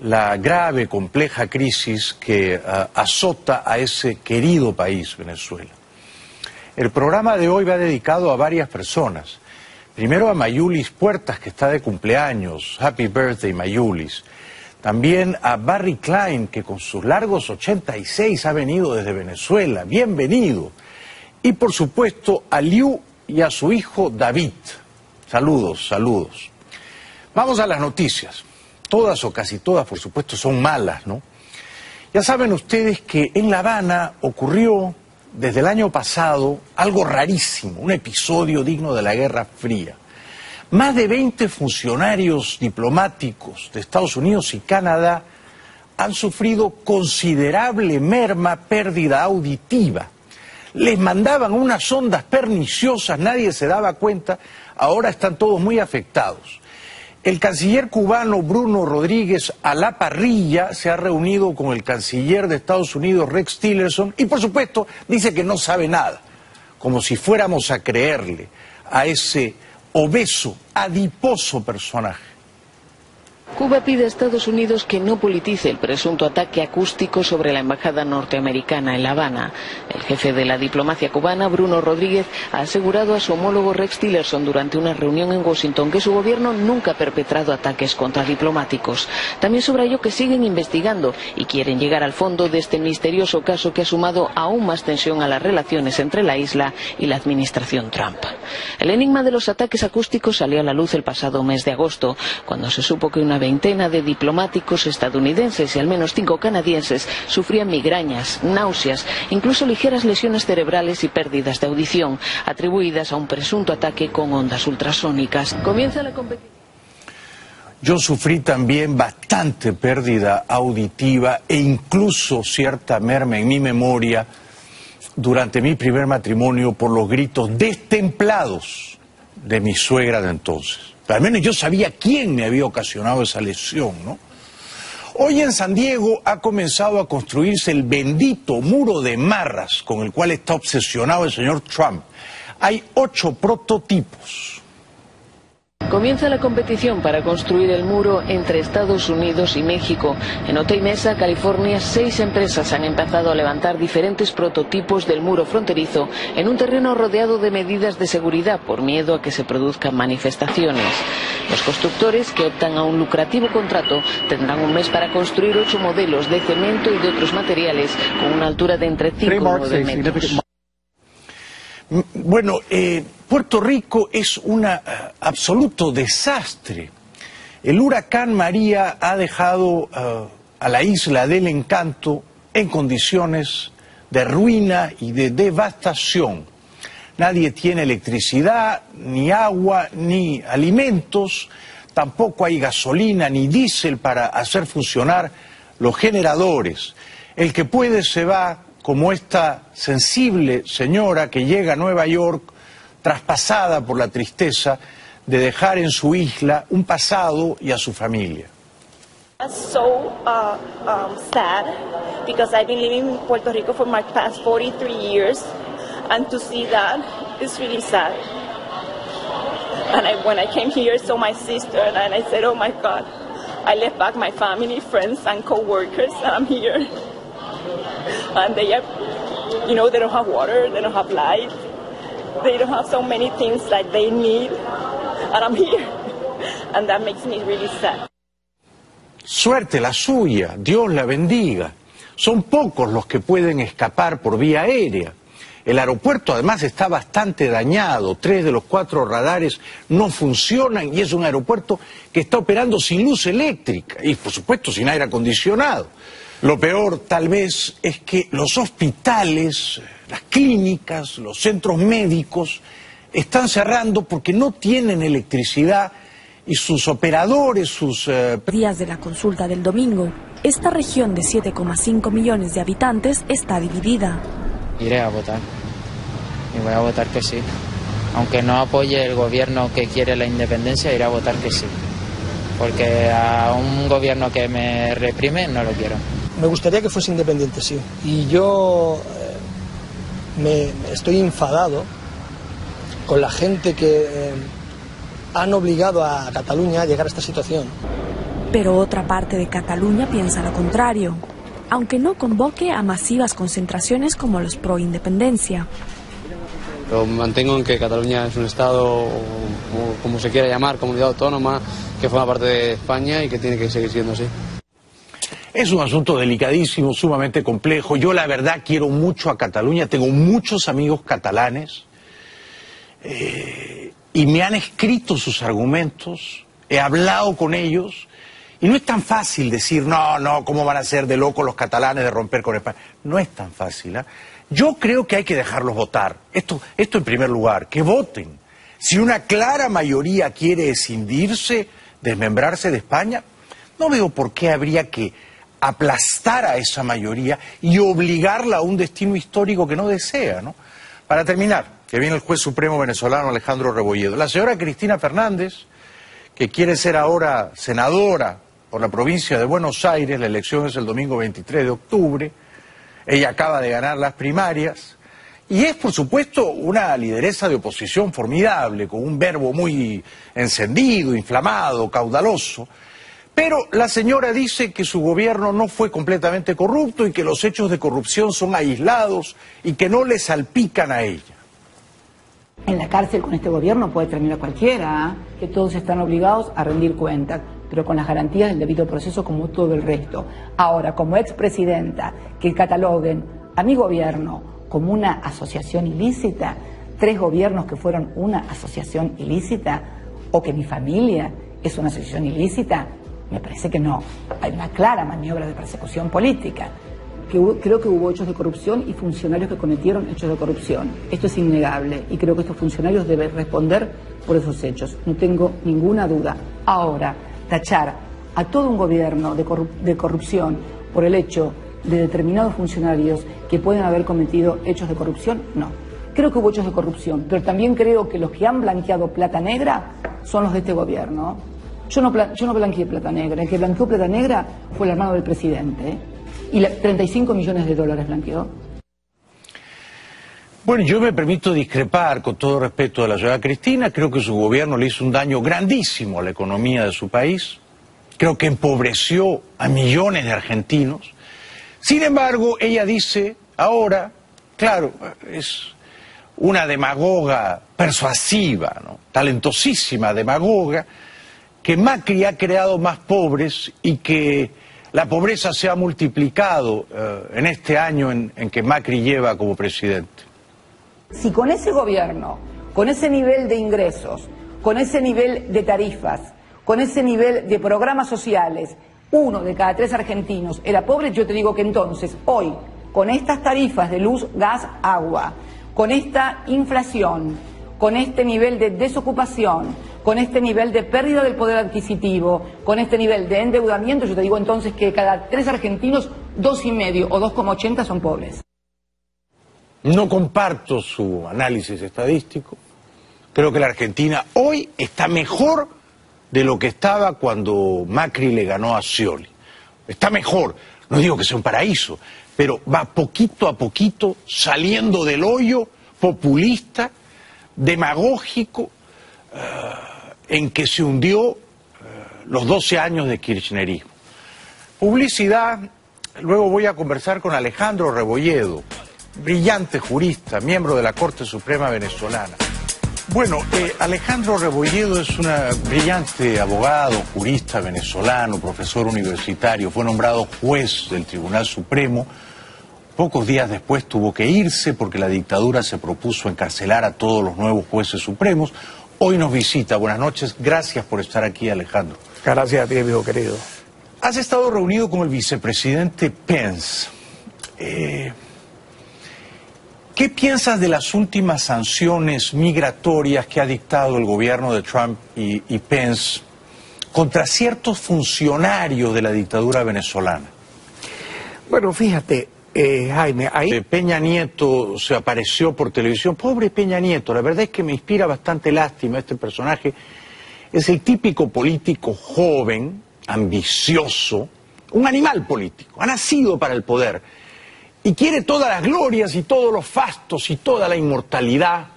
la grave, compleja crisis que azota a ese querido país, Venezuela. El programa de hoy va dedicado a varias personas. Primero a Mayulis Puertas, que está de cumpleaños. Happy birthday, Mayulis. También a Barry Klein, que con sus largos 86 ha venido desde Venezuela. Bienvenido. Y por supuesto a Liu y a su hijo David. Saludos, saludos. Vamos a las noticias. Todas o casi todas, por supuesto, son malas, ¿no? Ya saben ustedes que en La Habana ocurrió desde el año pasado algo rarísimo, un episodio digno de la Guerra Fría. Más de 20 funcionarios diplomáticos de Estados Unidos y Canadá han sufrido considerable merma, pérdida auditiva. Les mandaban unas ondas perniciosas, nadie se daba cuenta, ahora están todos muy afectados. El canciller cubano Bruno Rodríguez a la parrilla se ha reunido con el canciller de Estados Unidos Rex Tillerson y por supuesto dice que no sabe nada, como si fuéramos a creerle a ese obeso, adiposo personaje. Cuba pide a Estados Unidos que no politice el presunto ataque acústico sobre la embajada norteamericana en La Habana. El jefe de la diplomacia cubana, Bruno Rodríguez, ha asegurado a su homólogo Rex Tillerson durante una reunión en Washington que su gobierno nunca ha perpetrado ataques contra diplomáticos. También subrayó que siguen investigando y quieren llegar al fondo de este misterioso caso que ha sumado aún más tensión a las relaciones entre la isla y la administración Trump. El enigma de los ataques acústicos salió a la luz el pasado mes de agosto, cuando se supo que una veintena de diplomáticos estadounidenses y al menos 5 canadienses sufrían migrañas, náuseas, incluso ligeras lesiones cerebrales y pérdidas de audición, atribuidas a un presunto ataque con ondas ultrasónicas. Comienza la competición. Yo sufrí también bastante pérdida auditiva e incluso cierta merma en mi memoria durante mi primer matrimonio por los gritos destemplados de mi suegra de entonces. Pero al menos yo sabía quién me había ocasionado esa lesión, ¿no? Hoy en San Diego ha comenzado a construirse el bendito muro de marras con el cual está obsesionado el señor Trump. Hay 8 prototipos. Comienza la competición para construir el muro entre Estados Unidos y México. En Otay Mesa, California, 6 empresas han empezado a levantar diferentes prototipos del muro fronterizo en un terreno rodeado de medidas de seguridad por miedo a que se produzcan manifestaciones. Los constructores, que optan a un lucrativo contrato, tendrán un mes para construir 8 modelos de cemento y de otros materiales con una altura de entre 5 y 9 metros. Bueno, Puerto Rico es un absoluto desastre. El huracán María ha dejado a la isla del encanto en condiciones de ruina y de devastación. Nadie tiene electricidad, ni agua, ni alimentos, tampoco hay gasolina ni diésel para hacer funcionar los generadores. El que puede se va, como esta sensible señora que llega a Nueva York traspasada por la tristeza de dejar en su isla un pasado y a su familia. I'm so sad because I've been living in Puerto Rico for my past 43 years, and to see that is really sad. And when I came here, I saw my sister, and I said, oh my God, I left back my family, friends, and co-workers, and I'm here. And they are, you know, they don't have water, they don't have light, they don't have so many things that they need, and I'm here. And that makes me really sad. Suerte la suya, Dios la bendiga. Son pocos los que pueden escapar por vía aérea. El aeropuerto además está bastante dañado, 3 de los 4 radares no funcionan y es un aeropuerto que está operando sin luz eléctrica y por supuesto sin aire acondicionado. Lo peor tal vez es que los hospitales, las clínicas, los centros médicos están cerrando porque no tienen electricidad y sus operadores, sus... Días de la consulta del domingo, esta región de 7,5 millones de habitantes está dividida. Iré a votar y voy a votar que sí. Aunque no apoye el gobierno que quiere la independencia, iré a votar que sí. Porque a un gobierno que me reprime no lo quiero. Me gustaría que fuese independiente, sí. Y yo me estoy enfadado con la gente que han obligado a Cataluña a llegar a esta situación. Pero otra parte de Cataluña piensa lo contrario, aunque no convoque a masivas concentraciones como los pro independencia. Lo mantengo en que Cataluña es un estado, o como se quiera llamar, comunidad autónoma, que forma parte de España y que tiene que seguir siendo así. Es un asunto delicadísimo, sumamente complejo. Yo la verdad quiero mucho a Cataluña, tengo muchos amigos catalanes y me han escrito sus argumentos, he hablado con ellos y no es tan fácil decir, no, ¿cómo van a ser de locos los catalanes de romper con España? No es tan fácil, ¿eh? Yo creo que hay que dejarlos votar. Esto en primer lugar, que voten. Si una clara mayoría quiere escindirse, desmembrarse de España, no veo por qué habría que aplastar a esa mayoría y obligarla a un destino histórico que no desea, ¿no? Para terminar, que viene el juez supremo venezolano Alejandro Rebolledo. La señora Cristina Fernández, que quiere ser ahora senadora por la provincia de Buenos Aires, la elección es el domingo 23 de octubre, ella acaba de ganar las primarias, y es por supuesto una lideresa de oposición formidable, con un verbo muy encendido, inflamado, caudaloso, pero la señora dice que su gobierno no fue completamente corrupto y que los hechos de corrupción son aislados y que no le salpican a ella. En la cárcel con este gobierno puede terminar cualquiera, que todos están obligados a rendir cuentas, pero con las garantías del debido proceso como todo el resto. Ahora, como expresidenta, que cataloguen a mi gobierno como una asociación ilícita, 3 gobiernos que fueron una asociación ilícita, o que mi familia es una asociación ilícita, me parece que no. Hay una clara maniobra de persecución política. Creo que hubo hechos de corrupción y funcionarios que cometieron hechos de corrupción. Esto es innegable y creo que estos funcionarios deben responder por esos hechos. No tengo ninguna duda. Ahora, tachar a todo un gobierno de corrupción por el hecho de determinados funcionarios que pueden haber cometido hechos de corrupción, no. Creo que hubo hechos de corrupción, pero también creo que los que han blanqueado plata negra son los de este gobierno. Yo no blanqueé plata negra. El que blanqueó plata negra fue el hermano del presidente, y 35 millones de dólares blanqueó. Bueno, yo me permito discrepar con todo respeto de la señora Cristina. Creo que su gobierno le hizo un daño grandísimo a la economía de su país. Creo que empobreció a millones de argentinos. Sin embargo, ella dice ahora, claro, es una demagoga persuasiva, ¿no? Talentosísima demagoga, que Macri ha creado más pobres y que la pobreza se ha multiplicado en este año en que Macri lleva como presidente. Si con ese gobierno, con ese nivel de ingresos, con ese nivel de tarifas, con ese nivel de programas sociales, 1 de cada 3 argentinos era pobre, yo te digo que entonces, hoy, con estas tarifas de luz, gas, agua, con esta inflación, con este nivel de desocupación, con este nivel de pérdida del poder adquisitivo, con este nivel de endeudamiento, yo te digo entonces que cada 3 argentinos, 2,5 o 2,80 son pobres. No comparto su análisis estadístico. Creo que la Argentina hoy está mejor de lo que estaba cuando Macri le ganó a Scioli. Está mejor, no digo que sea un paraíso, pero va poquito a poquito saliendo del hoyo populista, demagógico, en que se hundió los 12 años de kirchnerismo. Publicidad, luego voy a conversar con Alejandro Rebolledo, brillante jurista, miembro de la Corte Suprema venezolana. Bueno, Alejandro Rebolledo es un brillante abogado, jurista venezolano, profesor universitario, fue nombrado juez del Tribunal Supremo. Pocos días después tuvo que irse porque la dictadura se propuso encarcelar a todos los nuevos jueces supremos. Hoy nos visita. Buenas noches. Gracias por estar aquí, Alejandro. Gracias a ti, amigo querido. Has estado reunido con el vicepresidente Pence. ¿Qué piensas de las últimas sanciones migratorias que ha dictado el gobierno de Trump y Pence contra ciertos funcionarios de la dictadura venezolana? Bueno, fíjate, Jaime, ahí... Peña Nieto se apareció por televisión. Pobre Peña Nieto, la verdad es que me inspira bastante lástima este personaje. Es el típico político joven, ambicioso, un animal político, ha nacido para el poder y quiere todas las glorias y todos los fastos y toda la inmortalidad,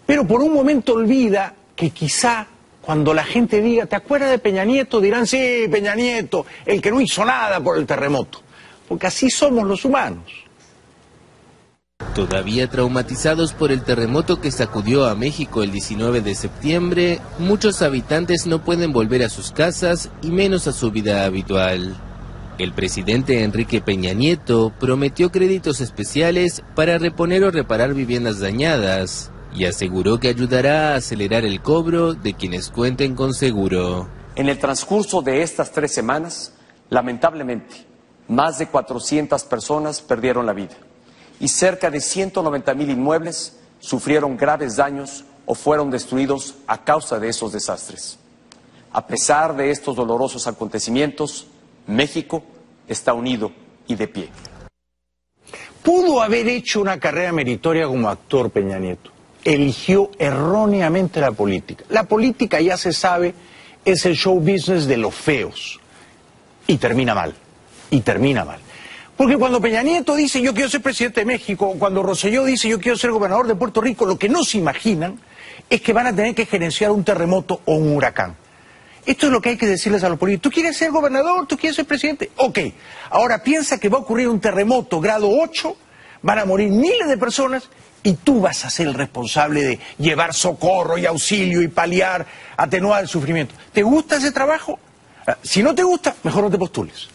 pero por un momento olvida que quizá cuando la gente diga, ¿te acuerdas de Peña Nieto? Dirán, sí, Peña Nieto, el que no hizo nada por el terremoto, porque así somos los humanos. Todavía traumatizados por el terremoto que sacudió a México el 19 de septiembre, muchos habitantes no pueden volver a sus casas y menos a su vida habitual. El presidente Enrique Peña Nieto prometió créditos especiales para reponer o reparar viviendas dañadas y aseguró que ayudará a acelerar el cobro de quienes cuenten con seguro. En el transcurso de estas 3 semanas, lamentablemente, más de 400 personas perdieron la vida y cerca de 190,000 inmuebles sufrieron graves daños o fueron destruidos a causa de esos desastres. A pesar de estos dolorosos acontecimientos, México está unido y de pie. Pudo haber hecho una carrera meritoria como actor Peña Nieto. Eligió erróneamente la política. La política, ya se sabe, es el show business de los feos. Y termina mal. Y termina mal. Porque cuando Peña Nieto dice yo quiero ser presidente de México, o cuando Rosselló dice yo quiero ser gobernador de Puerto Rico, lo que no se imaginan es que van a tener que gerenciar un terremoto o un huracán. Esto es lo que hay que decirles a los políticos. ¿Tú quieres ser gobernador? ¿Tú quieres ser presidente? Ok. Ahora piensa que va a ocurrir un terremoto grado 8, van a morir miles de personas y tú vas a ser el responsable de llevar socorro y auxilio y paliar, atenuar el sufrimiento. ¿Te gusta ese trabajo? Si no te gusta, mejor no te postules.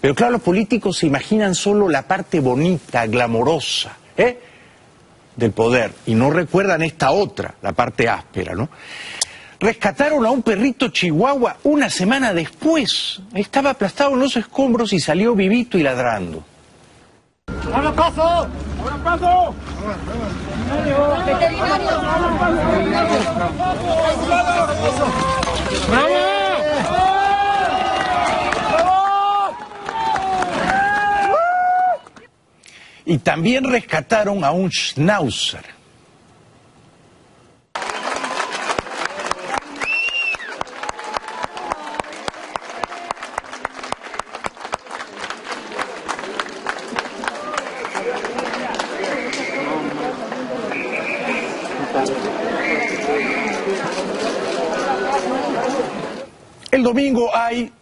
Pero claro, los políticos se imaginan solo la parte bonita, glamorosa, del poder y no recuerdan esta otra, la parte áspera, ¿no? Rescataron a un perrito chihuahua una semana después. Estaba aplastado en los escombros y salió vivito y ladrando. ¡Abra paso! ¡Abra paso! ¡Veterinario! ¡Bravo! Y también rescataron a un schnauzer. El domingo hay,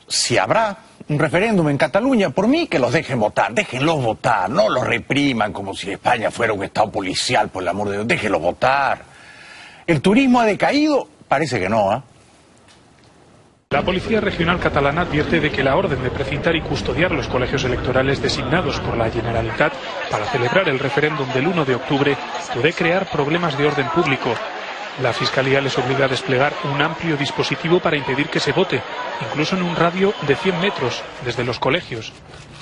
si habrá, un referéndum en Cataluña. Por mí que los dejen votar, déjenlos votar, no los repriman como si España fuera un estado policial, por el amor de Dios, déjenlos votar. ¿El turismo ha decaído? Parece que no, ¿eh? La Policía Regional Catalana advierte de que la orden de precintar y custodiar los colegios electorales designados por la Generalitat para celebrar el referéndum del 1 de octubre puede crear problemas de orden público. La Fiscalía les obliga a desplegar un amplio dispositivo para impedir que se vote, incluso en un radio de 100 metros desde los colegios.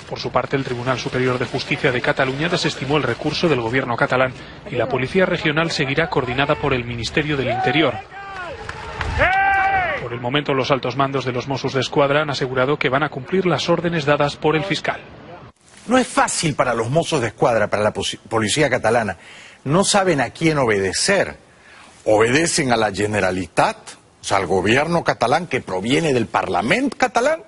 Por su parte, el Tribunal Superior de Justicia de Cataluña desestimó el recurso del gobierno catalán y la Policía Regional seguirá coordinada por el Ministerio del Interior. Por el momento, los altos mandos de los Mossos d'Esquadra han asegurado que van a cumplir las órdenes dadas por el fiscal. No es fácil para los Mossos d'Esquadra, para la policía catalana. No saben a quién obedecer. Obedecen a la Generalitat, o sea, al gobierno catalán que proviene del Parlamento catalán.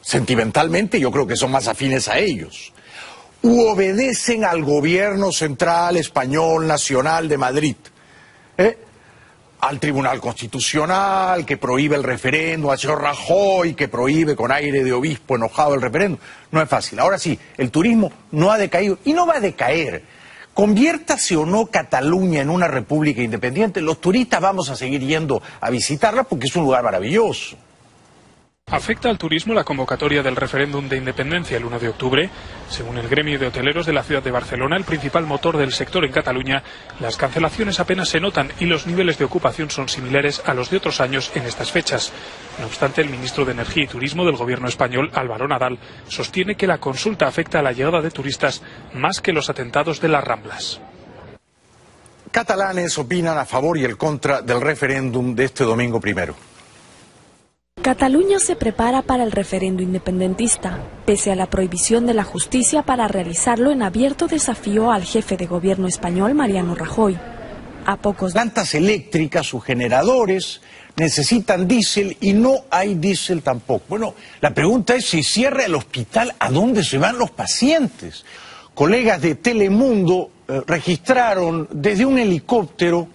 Sentimentalmente yo creo que son más afines a ellos. U obedecen al gobierno central español nacional de Madrid. Al Tribunal Constitucional que prohíbe el referéndum, al señor Rajoy que prohíbe con aire de obispo enojado el referéndum. No es fácil. Ahora sí, el turismo no ha decaído y no va a decaer. Conviértase o no Cataluña en una república independiente, los turistas vamos a seguir yendo a visitarla porque es un lugar maravilloso. ¿Afecta al turismo la convocatoria del referéndum de independencia el 1 de octubre? Según el gremio de hoteleros de la ciudad de Barcelona, el principal motor del sector en Cataluña, las cancelaciones apenas se notan y los niveles de ocupación son similares a los de otros años en estas fechas. No obstante, el ministro de Energía y Turismo del gobierno español, Álvaro Nadal, sostiene que la consulta afecta a la llegada de turistas más que los atentados de las Ramblas. Catalanes opinan a favor y en contra del referéndum de este domingo primero. Cataluña se prepara para el referendo independentista, pese a la prohibición de la justicia para realizarlo en abierto desafío al jefe de gobierno español, Mariano Rajoy. A pocos plantas eléctricas, sus generadores, necesitan diésel y no hay diésel tampoco. Bueno, la pregunta es si cierra el hospital, ¿a dónde se van los pacientes? Colegas de Telemundo registraron desde un helicóptero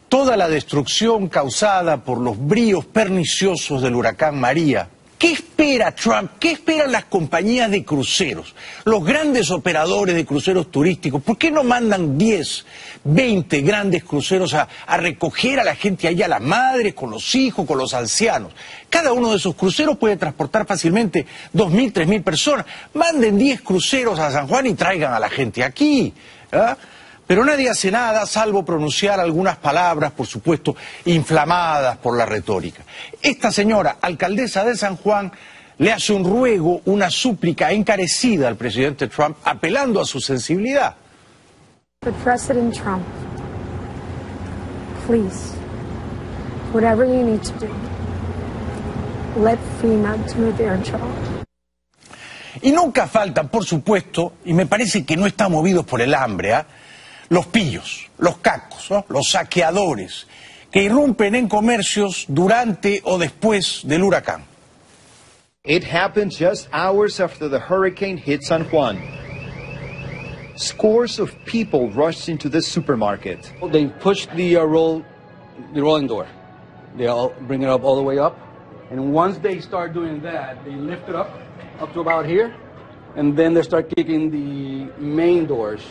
toda la destrucción causada por los bríos perniciosos del huracán María. ¿Qué espera Trump? ¿Qué esperan las compañías de cruceros? Los grandes operadores de cruceros turísticos. ¿Por qué no mandan 10, 20 grandes cruceros a recoger a la gente allá, a las madres, con los hijos, con los ancianos? Cada uno de esos cruceros puede transportar fácilmente 2.000, 3.000 personas. Manden 10 cruceros a San Juan y traigan a la gente aquí. Pero nadie hace nada salvo pronunciar algunas palabras, por supuesto, inflamadas por la retórica. Esta señora, alcaldesa de San Juan, le hace un ruego, una súplica encarecida al presidente Trump, apelando a su sensibilidad. But President Trump, please, whatever you need to do, let FEMA do their job. Y nunca faltan, por supuesto, y me parece que no están movidos por el hambre, los pillos, los cacos, ¿no? Los saqueadores, que irrumpen en comercios durante o después del huracán. It happened just hours after the hurricane hit San Juan. Scores of people rushed into this supermarket. They pushed the rolling door. They all bring it up all the way up. And once they start doing that, they lift it up to about here. And then they start kicking the main doors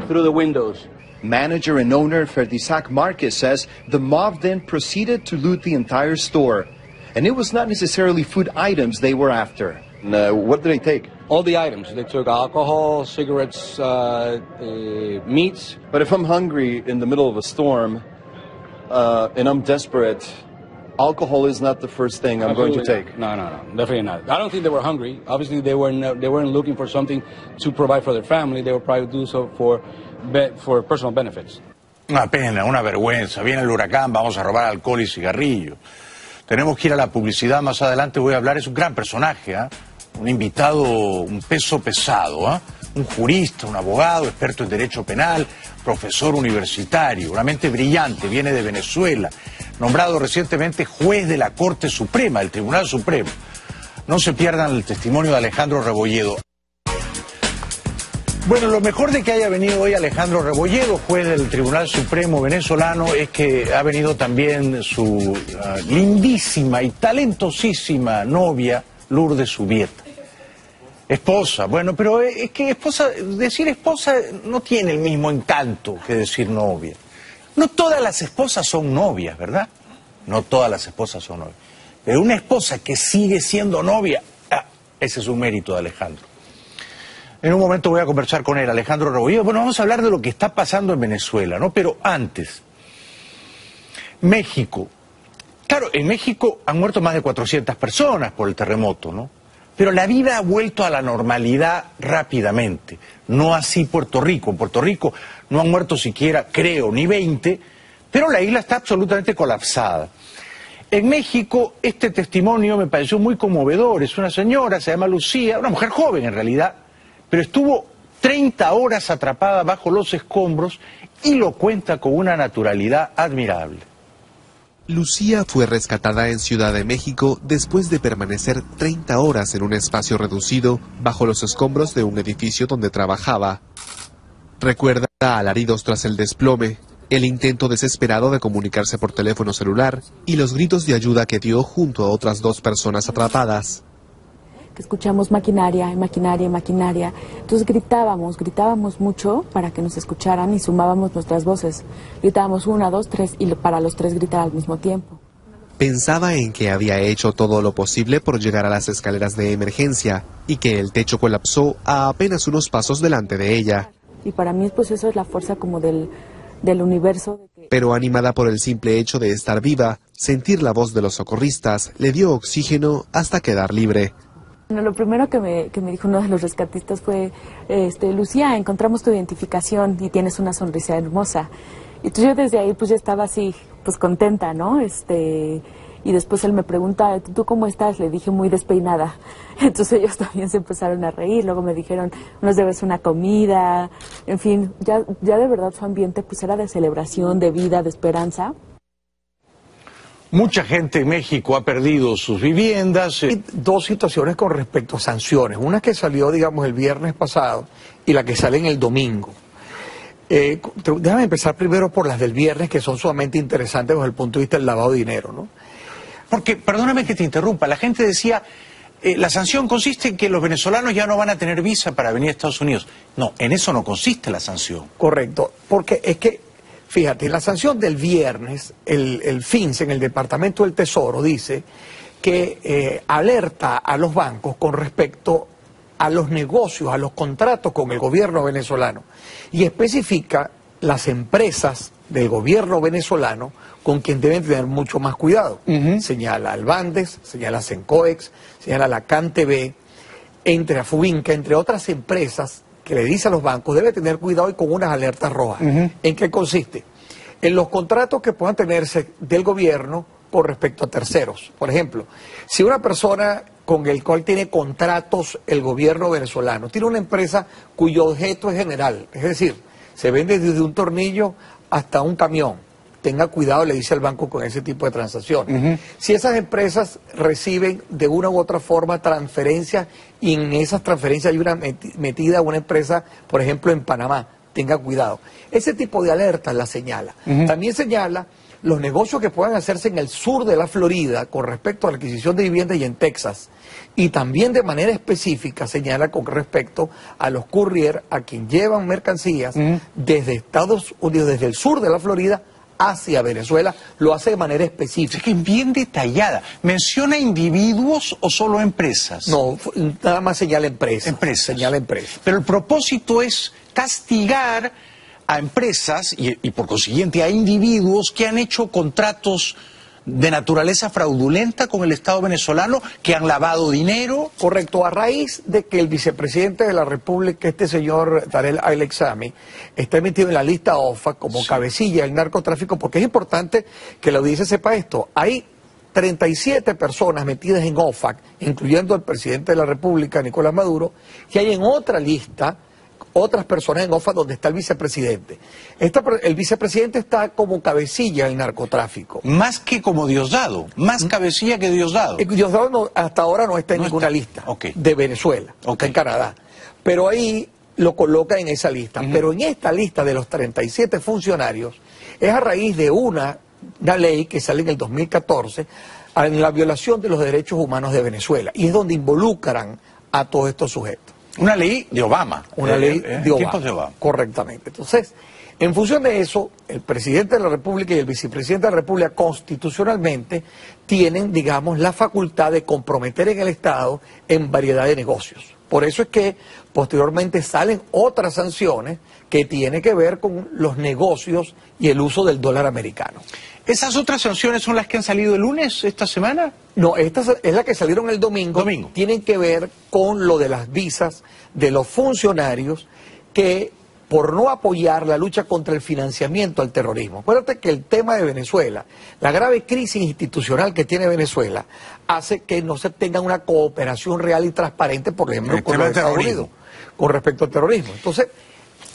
through the windows. Manager and owner Ferdisac Marquez says the mob then proceeded to loot the entire store. And it was not necessarily food items they were after. What did they take? All the items. They took alcohol, cigarettes, meats. But if I'm hungry in the middle of a storm and I'm desperate, alcohol is not the first thing I'm going to take. No, definitely not. I don't think they were hungry. Obviously, they weren't looking for something to provide for their family. They were probably do so for personal benefits. Una pena, una vergüenza. Viene el huracán, vamos a robar alcohol y cigarrillos. Tenemos que ir a la publicidad. Más adelante voy a hablar. Es un gran personaje, un invitado, un peso pesado, un jurista, un abogado, experto en derecho penal, profesor universitario, una mente brillante, viene de Venezuela, nombrado recientemente juez de la Corte Suprema, del Tribunal Supremo. No se pierdan el testimonio de Alejandro Rebolledo. Bueno, lo mejor de que haya venido hoy Alejandro Rebolledo, juez del Tribunal Supremo venezolano, es que ha venido también su lindísima y talentosísima novia, Lourdes Subieta. Esposa, bueno, pero es que decir esposa no tiene el mismo encanto que decir novia. No todas las esposas son novias, ¿verdad? No todas las esposas son novias. Pero una esposa que sigue siendo novia, ese es un mérito de Alejandro. En un momento voy a conversar con él, Alejandro Rebolledo. Bueno, vamos a hablar de lo que está pasando en Venezuela, ¿no? Pero antes, México. Claro, en México han muerto más de 400 personas por el terremoto, ¿no? Pero la vida ha vuelto a la normalidad rápidamente. No así Puerto Rico. En Puerto Rico no han muerto siquiera, creo, ni 20, pero la isla está absolutamente colapsada. En México este testimonio me pareció muy conmovedor. Es una señora, se llama Lucía, una mujer joven en realidad, pero estuvo 30 horas atrapada bajo los escombros y lo cuenta con una naturalidad admirable. Lucía fue rescatada en Ciudad de México después de permanecer 30 horas en un espacio reducido bajo los escombros de un edificio donde trabajaba. Recuerda alaridos tras el desplome, el intento desesperado de comunicarse por teléfono celular y los gritos de ayuda que dio junto a otras 2 personas atrapadas. Que escuchamos maquinaria, maquinaria, maquinaria. Entonces gritábamos mucho para que nos escucharan y sumábamos nuestras voces. Gritábamos 1, 2, 3 y para los 3 gritar al mismo tiempo. Pensaba en que había hecho todo lo posible por llegar a las escaleras de emergencia y que el techo colapsó a apenas unos pasos delante de ella. Y para mí pues eso es la fuerza como del universo. Pero animada por el simple hecho de estar viva, sentir la voz de los socorristas le dio oxígeno hasta quedar libre. Bueno, lo primero que me dijo uno de los rescatistas fue, Lucía, encontramos tu identificación y tienes una sonrisa hermosa. Y entonces yo desde ahí pues ya estaba así, pues contenta, ¿no? Y después él me pregunta, ¿tú cómo estás? Le dije muy despeinada. Entonces ellos también se empezaron a reír, luego me dijeron, nos debes una comida, en fin, ya de verdad su ambiente pues era de celebración, de vida, de esperanza. Mucha gente en México ha perdido sus viviendas. Hay 2 situaciones con respecto a sanciones. Una que salió, digamos, el viernes pasado y la que sale en el domingo. Déjame empezar primero por las del viernes, que son sumamente interesantes desde el punto de vista del lavado de dinero, ¿no? Porque, perdóname que te interrumpa, la gente decía, la sanción consiste en que los venezolanos ya no van a tener visa para venir a Estados Unidos. No, en eso no consiste la sanción. Correcto, porque es que, fíjate, la sanción del viernes, el FINSE en el Departamento del Tesoro dice que alerta a los bancos con respecto a los negocios, a los contratos con el gobierno venezolano y especifica las empresas del gobierno venezolano con quien deben tener mucho más cuidado. Señala al Bandes, señala a Sencoex, señala a la CanTV, entre Afubinca, entre otras empresas que le dice a los bancos, debe tener cuidado y con unas alertas rojas. ¿En qué consiste? En los contratos que puedan tenerse del gobierno con respecto a terceros. Por ejemplo, si una persona con el cual tiene contratos el gobierno venezolano, tiene una empresa cuyo objeto es general, es decir, se vende desde un tornillo hasta un camión, tenga cuidado, le dice al banco con ese tipo de transacciones. Si esas empresas reciben de una u otra forma transferencias y en esas transferencias hay una metida una empresa, por ejemplo, en Panamá, tenga cuidado. Ese tipo de alertas la señala. También señala los negocios que puedan hacerse en el sur de la Florida con respecto a la adquisición de viviendas y en Texas. Y también de manera específica señala con respecto a los courier, a quien llevan mercancías desde Estados Unidos, desde el sur de la Florida, hacia Venezuela, lo hace de manera específica. Es que es bien detallada. ¿Menciona individuos o solo empresas? No, nada más señala empresas. Señala empresas. Pero el propósito es castigar a empresas y por consiguiente a individuos que han hecho contratos de naturaleza fraudulenta con el Estado venezolano, que han lavado dinero. Correcto, a raíz de que el vicepresidente de la República, este señor Tarek El-Aissami, está metido en la lista OFAC como cabecilla del narcotráfico, porque es importante que la audiencia sepa esto. Hay 37 personas metidas en OFAC, incluyendo al presidente de la República, Nicolás Maduro, que hay en otra lista otras personas en OFAC donde está el vicepresidente. El vicepresidente está como cabecilla del narcotráfico. Más que como Diosdado, más cabecilla que Diosdado. Diosdado no, hasta ahora no está en ninguna lista de Venezuela, está en Canadá. Pero ahí lo coloca en esa lista. Pero en esta lista de los 37 funcionarios es a raíz de una ley que sale en el 2014 en la violación de los derechos humanos de Venezuela. Y es donde involucran a todos estos sujetos. Una ley de Obama. Una ley de Obama. Correctamente. Entonces, en función de eso, el presidente de la República y el vicepresidente de la República constitucionalmente tienen, digamos, la facultad de comprometer en el Estado en variedad de negocios. Por eso es que posteriormente salen otras sanciones que tienen que ver con los negocios y el uso del dólar americano. ¿Esas otras sanciones son las que han salido el lunes, esta semana? No, esta es la que salieron el domingo. Tienen que ver con lo de las visas de los funcionarios que, por no apoyar la lucha contra el financiamiento al terrorismo. Acuérdate que el tema de Venezuela, la grave crisis institucional que tiene Venezuela, hace que no se tenga una cooperación real y transparente, por ejemplo, con los Estados Unidos, con respecto al terrorismo. Entonces,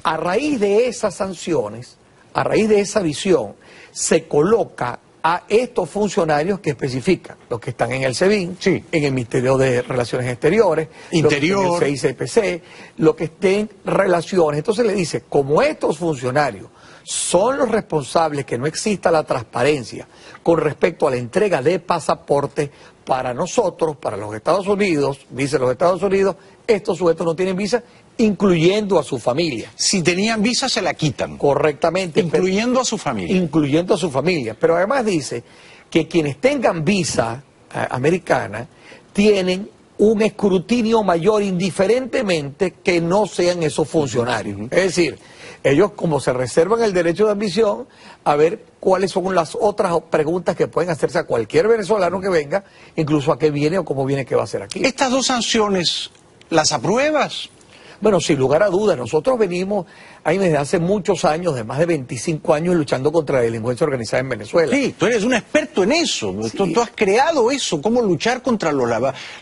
a raíz de esas sanciones, a raíz de esa visión, se coloca a estos funcionarios que especifican, los que están en el SEBIN, en el Ministerio de Relaciones Exteriores, Interior, los que estén en el CICPC, los que estén en relaciones. Entonces le dice, como estos funcionarios son los responsables que no exista la transparencia con respecto a la entrega de pasaportes para nosotros, para los Estados Unidos, dice los Estados Unidos, estos sujetos no tienen visa, incluyendo a su familia. Si tenían visa se la quitan. Correctamente. Incluyendo a su familia. Incluyendo a su familia. Pero además dice que quienes tengan visa americana tienen un escrutinio mayor indiferentemente que no sean esos funcionarios. Es decir, ellos como se reservan el derecho de admisión, a ver cuáles son las otras preguntas que pueden hacerse a cualquier venezolano que venga, incluso a qué viene o cómo viene, qué va a hacer aquí. ¿Estas dos sanciones las apruebas? Bueno, sin lugar a dudas, nosotros venimos ahí desde hace muchos años, de más de 25 años, luchando contra la delincuencia organizada en Venezuela. Sí, tú eres un experto en eso, tú has creado eso, cómo luchar contra los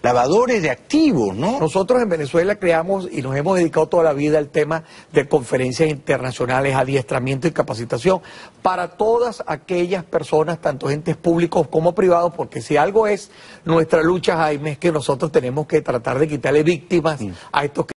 lavadores de activos, ¿no? Nosotros en Venezuela creamos y nos hemos dedicado toda la vida al tema de conferencias internacionales, adiestramiento y capacitación para todas aquellas personas, tanto entes públicos como privados, porque si algo es nuestra lucha, Jaime, es que nosotros tenemos que tratar de quitarle víctimas a estos